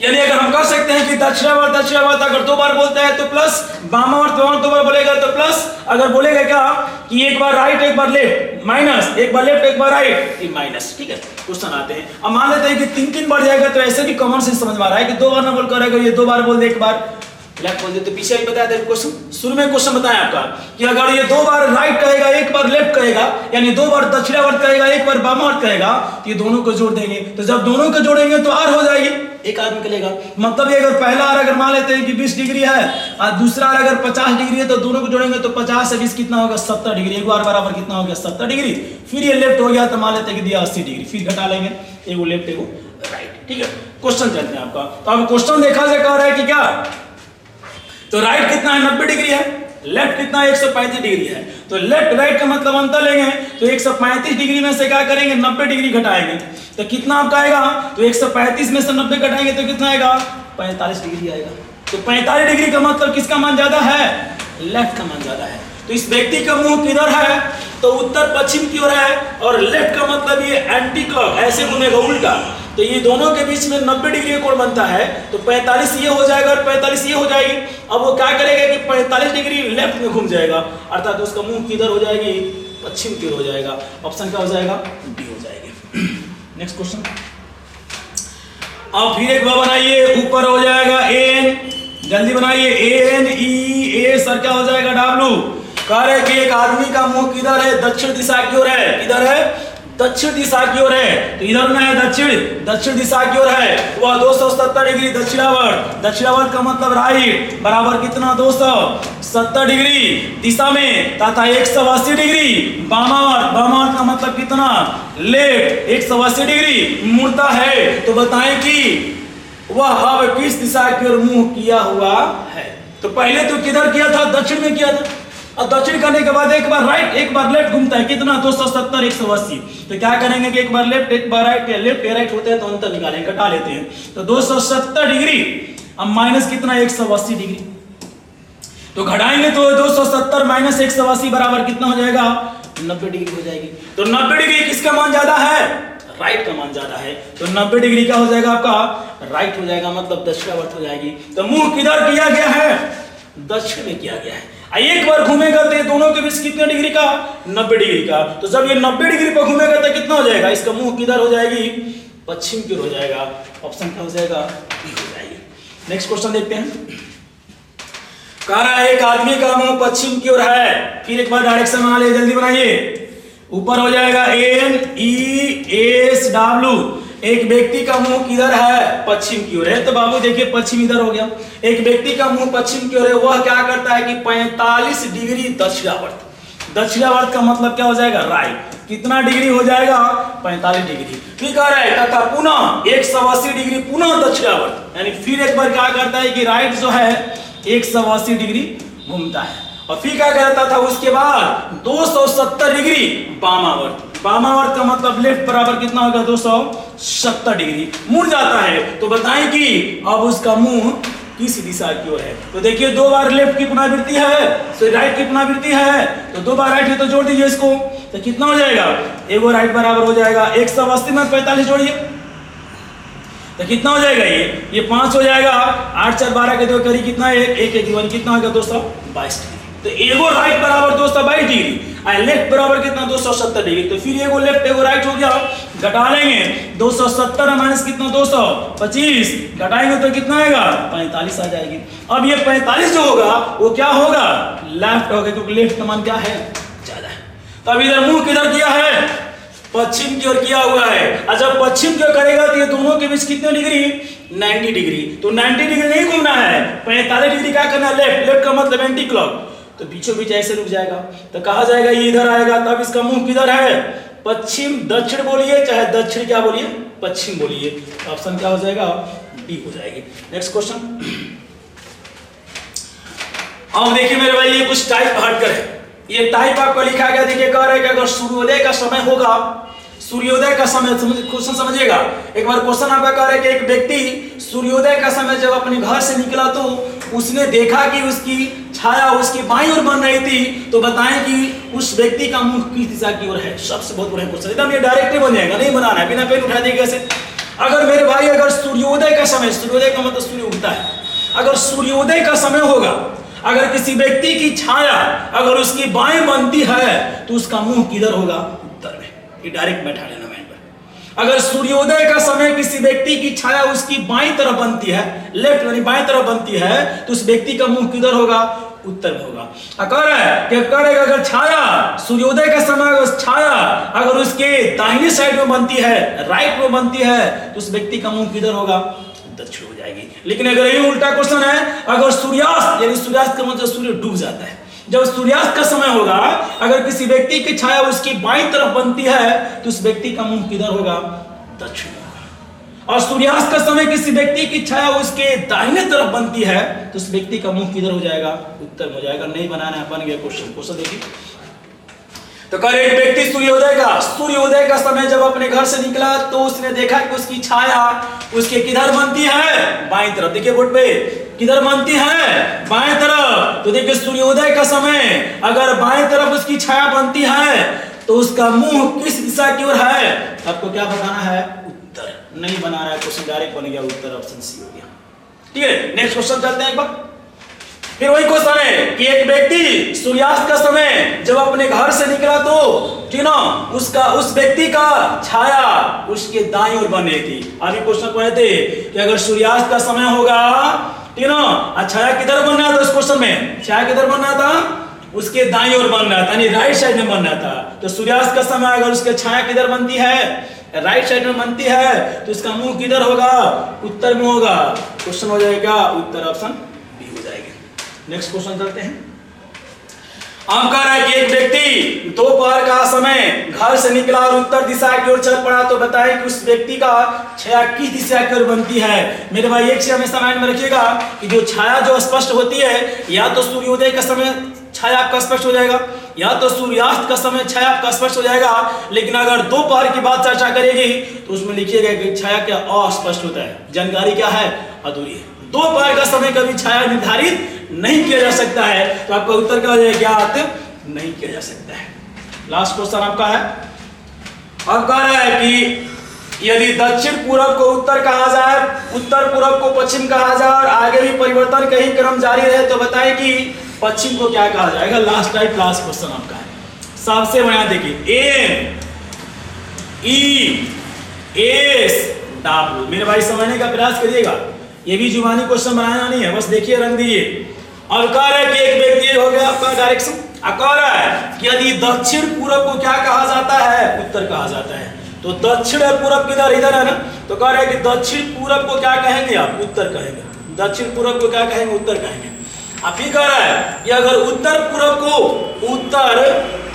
यानी अगर हम कह सकते हैं कि दक्षिणावर्त दक्षिणावर्त अगर 2 बार बोलता है तो प्लस, वामावर्त वामावर्त 2 बार बोलेगा तो प्लस, अगर बोलेगा क्या कि एक बार राइट एक बार लेफ्ट माइनस, एक बार लेफ्ट एक बार राइट ये माइनस। ठीक है, क्वेश्चन आते हैं। अब मान लेते हैं कि 3-3 बार जाएगा तो ऐसे भी कॉमन सेंस समझ में आ रहा है कि 2 बार ना बोल कर ये 2 बार बोल दे, एक बार लेफ्ट बोल दे। तो पीछे ही बताया था क्वेश्चन, शुरू में क्वेश्चन बताया आपका कि अगर ये 2 बार राइट कहेगा एक बार लेफ्ट कहेगा, यानी 2 बार दक्षिणावर्त कहेगा एक बार वामावर्त कहेगा, तो ये दोनों को जोड़ देंगे। तो जब दोनों को जोड़ेंगे तो आर हो जाएगी, एक आर निकलेगा। मतलब ये अगर पहला आर अगर मान लेते हैं कि 20 डिग्री है और दूसरा आर अगर 50 डिग्री है तो दोनों को जोड़ेंगे तो 50 से 20 कितना होगा, 70 डिग्री। एक बार बराबर कितना हो गया, 70 डिग्री। फिर ये लेफ्ट हो गया तो मान लेते हैं कि दिया 80 डिग्री, फिर घटा लेंगे, एगो लेफ्ट एगो राइट। ठीक है, क्वेश्चन चलते हैं आपका। तो अब क्वेश्चन देखा जा कह रहा है कि क्या, तो राइट कितना है 90 डिग्री है, लेफ्ट कितना 135 डिग्री है। तो लेफ्ट राइट का मतलब अंतर लेंगे तो 135 डिग्री में से क्या करेंगे, 90 डिग्री घटाएंगे तो कितना आपका आएगा, तो 135 में से 90 घटाएंगे तो कितना आएगा, 45 डिग्री आएगा। तो 45 डिग्री का मतलब किसका मान ज्यादा है, लेफ्ट का मान ज्यादा है। तो इस व्यक्ति का मुंह किधर है, तो उत्तर पश्चिम की ओर है, और लेफ्ट का मतलब ये एंटी क्लॉक ऐसे घूमेगा उल्टा। तो ये दोनों के बीच में 90 डिग्री का कोण बनता है, तो 45 ये हो जाएगा और 45 ये हो जाएगी। अब वो क्या करेगा कि 45 डिग्री लेफ्ट में घूम जाएगा, अर्थात उसका मुंह किधर हो जाएगी, पश्चिम की ओर हो जाएगा। ऑप्शन क्या हो जाएगा, डी हो जाएगी। नेक्स्ट क्वेश्चन, अब फिर एक बार बनाइए, ऊपर हो जाएगा एन, जल्दी बनाइए, एन ई ए सर क्या हो जाएगा, डब्ल्यू। कह रहे कि एक आदमी का मुंह किधर है, दक्षिण दिशा की ओर है, किधर है, दक्षिण दिशा की ओर है। तो इधर ना है दक्षिण दिशा की ओर है, वह 270 डिग्री दक्षिणावर्त, दक्षिणावर्त का मतलब राइट बराबर कितना 270 डिग्री दिशा में, तथा 180 डिग्री वामावर्त, वामावर्त का मतलब कितना लेफ्ट 180 डिग्री मुड़ता है। तो बताएं कि वह अब किस दिशा की ओर मुंह किया हुआ है। तो पहले तो किधर किया था, दक्षिण में किया था, और दक्षिण करने के बाद एक बार राइट एक बार लेफ्ट घूमता है, कितना 270 180। तो क्या करेंगे कि एक बार लेफ्ट एक बार राइट, लेफ्ट या राइट होते हैं तो अंतर निकालेंगे, घटा लेते हैं। तो 270 डिग्री अब माइनस कितना 180 डिग्री, तो घटाएंगे तो 270 माइनस 180 बराबर कितना हो जाएगा, 90 डिग्री हो जाएगी। तो 90 डिग्री किसका मान ज्यादा है, राइट का मान ज्यादा है। तो 90 डिग्री क्या हो जाएगा आपका, राइट हो जाएगा, मतलब दक्षिणावर्त हो जाएगी। तो मुंह किधर किया गया है, दक्षिण में किया गया है। एक बार घूमेगा तो ये दोनों के बीच कितने डिग्री का, 90 डिग्री का। तो जब ये 90 डिग्री पर घूमेगा तो कितना हो जाएगा, इसका मुंह किधर हो जाएगी, पश्चिम की ओर हो जाएगा। ऑप्शन क्या हो जाएगा, बी हो जाएगी। नेक्स्ट क्वेश्चन देखते हैं। कह रहा है एक आदमी का मुंह पश्चिम की ओर है, फिर एक बार डायरेक्शन बना ले, जल्दी बनाइए। ऊपर हो जाएगा एन ई एस डब्ल्यू, एक व्यक्ति का मुंह किधर है? पश्चिम की ओर है। तो बाबू देखिए पश्चिम इधर हो गया, एक व्यक्ति का मुंह पश्चिम की ओर है, वह क्या करता है कि 45 डिग्री दक्षिणावर्त। दक्षिणावर्त का मतलब क्या हो जाएगा? राइट। कितना डिग्री हो जाएगा? 45 डिग्री। फिर कह रहा है तथा पुनः 180 डिग्री पुनः दक्षिणावर्त, यानी फिर एक बार क्या करता है कि राइट जो है 180 डिग्री घूमता है। और फिर क्या करता था उसके बाद 270 डिग्री वामावर्त। वामावर्त का मतलब लेफ्ट बराबर कितना होगा? 270 डिग्री मुड़ जाता है। तो बताएं कि अब उसका मुंह किस दिशा की ओर है? तो देखिए 2 बार लेफ्ट की पुनरावृत्ति है, तो राइट की पुनरावृत्ति है, तो 2 बार राइट है तो जोड़ दीजिए इसको, तो कितना हो जाएगा? एगो राइट बराबर हो जाएगा 180 में 45 जोड़िए तो कितना हो जाएगा? ये 5 हो जाएगा। 8 4 12 के 2 करी कितना है? 1 1 1 कितना होगा? 222 डिग्री। तो एगो राइट बराबर 222 डिग्री और लेफ्ट बराबर कितना? 270 डिग्री। तो फिर एगो लेफ्ट एगो राइट हो गया, घटा लेंगे 270 माइनस कितना? 225 घटाएंगे तो कितना आएगा? 45 आ जाएगी। अब ये 45 जो होगा वो क्या होगा? लेफ्ट होगा, क्योंकि लेफ्ट का मान क्या है? ज्यादा है। तो अब इधर मुंह किधर किया है? पश्चिम की ओर किया हुआ है। और जब पश्चिम की ओर करेगा तो ये दोनों के बीच कितने डिग्री? 90 डिग्री। तो 90 डिग्री नहीं घूमना है, 45 डिग्री क्या करना है? लेफ्ट। लेफ्ट का मतलब एंटी क्लॉक, तो बीचों बीच ऐसे रुक जाएगा। तो कहा जाएगा ये इधर आएगा, तब इसका मुंह किधर है? पश्चिम दक्षिण बोलिए, चाहे दक्षिण क्या बोलिए? पश्चिम बोलिए। ऑप्शन क्या हो जाएगा? बी हो जाएगी। Next question. अब देखिए मेरे भाई ये कुछ टाइप हटकर है, ये टाइप आपको लिखा गया। देखिए कह रहा है कि अगर सूर्योदय का समय होगा, सूर्योदय का समय, क्वेश्चन समझिएगा एक बार। क्वेश्चन आपका कह रहा है कि एक व्यक्ति सूर्योदय का समय जब अपने घर से निकला तो उसने देखा कि उसकी छाया उसकी बाईं ओर बन रही थी, तो बताएं कि उस व्यक्ति का मुंह किस दिशा की ओर है? सबसे बहुत बड़ा क्वेश्चन, एकदम ये डायरेक्टली बन जाएगा, नहीं बनाना है, बिना पेन उठा दिए कैसे। अगर मेरे भाई अगर सूर्योदय का समय, सूर्योदय का मतलब सूर्य उगता है, अगर सूर्योदय का समय होगा, अगर किसी व्यक्ति की छाया अगर उसकी बाएं बनती है तो उसका मुंह किधर होगा? उत्तर में। ये डायरेक्ट बैठा लेना माइंड पर। अगर सूर्योदय का समय किसी व्यक्ति की छाया उसकी बाईं तरफ बनती है, लेफ्ट यानी बाईं तरफ बनती है, तो उस व्यक्ति का मुंह किधर होगा? उत्तर में होगा। अगर छाया सूर्योदय का समय अगर छाया अगर उसके दाहिने साइड में बनती है, राइट में बनती है, तो उस व्यक्ति का मुंह किधर होगा? दक्षिण हो जाएगी। लेकिन अगर ये उल्टा क्वेश्चन है, अगर सूर्यास्त यानी सूर्यास्त का मतलब सूर्य डूब जाता है, जब सूर्यास्त का समय होगा अगर किसी व्यक्ति की छाया उसकी बाईं तरफ बनती है तो उस व्यक्ति का मुंह किधर होगा? दक्षिण होगा। और सूर्यास्त का समय किसी व्यक्ति की छाया उसके दाहिने तरफ बनती है तो उस व्यक्ति का मुंह किधर हो जाएगा? उत्तर में हो जाएगा। नहीं बनाना है, बन गया क्वेश्चन देखिए। तो कल एक व्यक्ति सूर्योदय का समय जब अपने घर से निकला तो उसने देखा कि उसकी छाया उसके किधर बनती है? बाईं तरफ। देखिए बोर्ड पे किधर बनती है? बाएं तरफ। तो देखिए सूर्योदय का समय अगर बाएं तरफ उसकी छाया बनती है तो उसका मुंह किस दिशा की ओर है? आपको क्या बताना है? उत्तर। नहीं बनाना है, क्वेश्चन डायरेक्ट बन गया, उत्तर ऑप्शन सी हो गया। ठीक है, नेक्स्ट क्वेश्चन चलते हैं एक बार। फिर वही क्वेश्चन है कि एक व्यक्ति सूर्यास्त का समय जब अपने घर से निकला तो ठीक ना, उस व्यक्ति का छाया उसके दाईं ओर बन रही थी। अभी क्वेश्चन पढ़े थे कि अगर सूर्यास्त का समय होगा ठीक ना, छाया किधर बन रहा था? उस क्वेश्चन में छाया किधर बन रहा था? उसके दाईं ओर बन रहा था, यानी राइट साइड में बन रहा था। तो सूर्यास्त का समय अगर उसके छाया किधर बनती है? राइट साइड में बनती है, तो इसका मुंह किधर होगा? उत्तर में होगा। क्वेश्चन हो जाएगा उत्तर ऑप्शन बी हो जाएगा। नेक्स्ट क्वेश्चन चलते हैं। हम कह रहे हैं कि एक व्यक्ति दोपहर का समय घर से निकला और उत्तर दिशा की ओर चल पड़ा, तो बताएं कि उस व्यक्ति का छाया किस दिशा की ओर बनती है? मेरे भाई एक चीज हमेशा माइंड में रखिएगा कि जो छाया जो स्पष्ट होती है, या तो सूर्योदय का समय छाया आपका स्पष्ट हो जाएगा, या तो सूर्यास्त का समय छाया आपका स्पष्ट हो जाएगा। लेकिन अगर दोपहर की बात चर्चा करेगी तो उसमें लिखिएगा कि छाया क्या अस्पष्ट होता है, जानकारी क्या है? अधूरी है। दोपहर का समय कभी छाया निर्धारित नहीं किया जा सकता है, तो आपका उत्तर क्या हो जाएगा? ज्ञात नहीं किया जा सकता है। लास्ट क्वेश्चन आपका है, अब कह रहा है कि यदि दक्षिण पूरब को उत्तर कहा जाए, उत्तर पूरब को पश्चिम कहा जाए और आगे भी परिवर्तन कहीं क्रम जारी रहे, तो बताएं कि पश्चिम को क्या कहा जाएगा? लास्ट क्वेश्चन आपका है। सबसे बड़ा देखिए एम ई एस डब्ल्यू। मेरे भाई समझने का प्रयास करिएगा, ये भी जुबानी क्वेश्चन बनाना नहीं है, बस देखिए रंग दिए। और कह रहा है कि एक व्यक्ति हो गया आपका डायरेक्शन, कह रहा है कि यदि दक्षिण पूरब को क्या कहा जाता है? उत्तर कहा जाता है। तो दक्षिण और पूरब किधर इधर है ना, तो कह रहे हैं कि दक्षिण पूरब को क्या कहेंगे आप, उत्तर कहेंगे। दक्षिण पूरब को क्या कहेंगे, उत्तर कहेंगे। अब ये कह रहा है कि अगर उत्तर पूरब को, उत्तर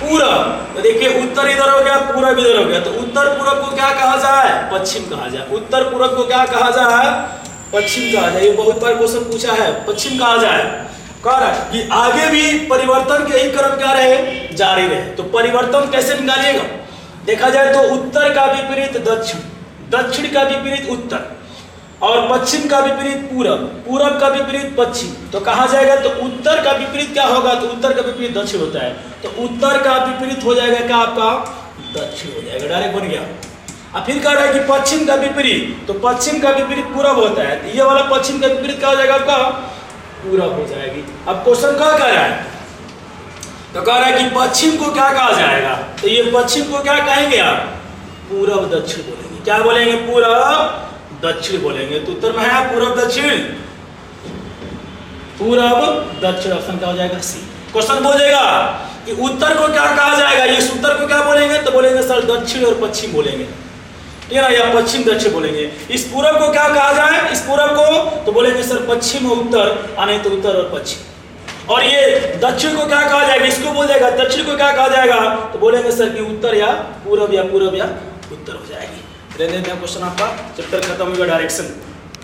पूरब, तो देखिए उत्तर इधर हो गया, पूरब इधर हो गया, तो उत्तर पूरब को क्या कहा जाए, पश्चिम कहा जाए। उत्तर पूरब को क्या कहा जाए, पश्चिम कहा जाए। ये बहुत बार क्वेश्चन पूछा है, पश्चिम कहा जाए। कह रहा है कि आगे भी परिवर्तन के ही क्रम क्या रहे, जारी रहे। तो परिवर्तन कैसे निकालिएगा, देखा जाए तो उत्तर का विपरीत दक्षिण, दक्षिण का विपरीत उत्तर, और पश्चिम का विपरीत पूरब, पूरब का विपरीत पश्चिम। तो कहा जाएगा तो उत्तर का विपरीत क्या होगा, तो उत्तर का विपरीत दक्षिण होता है। तो उत्तर का विपरीत हो जाएगा क्या आपका, दक्षिण हो जाएगा, डायरेक्ट बन गया। अब फिर कह रहा है कि पश्चिम का विपरीत, तो पश्चिम का विपरीत पूरब होता है, तो ये वाला पश्चिम का विपरीत क्या हो जाएगा आपका, पूरब हो जाएगी। अब क्वेश्चन क्या कह रहा है, तो कह रहा है कि पश्चिम को क्या कहा जाएगा, तो ये पश्चिम को क्या कहेंगे आप, पूरब दक्षिण बोलेंगे। क्या बोलेंगे, पूरब दक्षिण बोलेंगे। तो उत्तर में है पूरब दक्षिण, पूरब दक्षिण, ऑप्शन क्या हो जाएगा, सी। क्वेश्चन बोलेगा कि उत्तर को क्या कहा जाएगा, इस उत्तर को क्या बोलेंगे, तो बोलेंगे सर दक्षिण और पश्चिम बोलेंगे, ठीक है ना, या पश्चिम दक्षिण बोलेंगे। इस पूरब को क्या कहा जाए, इस पूरब को तो बोलेंगे सर पश्चिम और उत्तर, नहीं तो उत्तर और पश्चिम। और ये दक्षिण को क्या कहा जाएगा, इसको बोल देगा दक्षिण को क्या कहा जाएगा, तो बोलेंगे सर कि उत्तर या पूरब या उत्तर हो जाएगी। क्वेश्चन आपका चैप्टर खत्म हो गया, डायरेक्शन।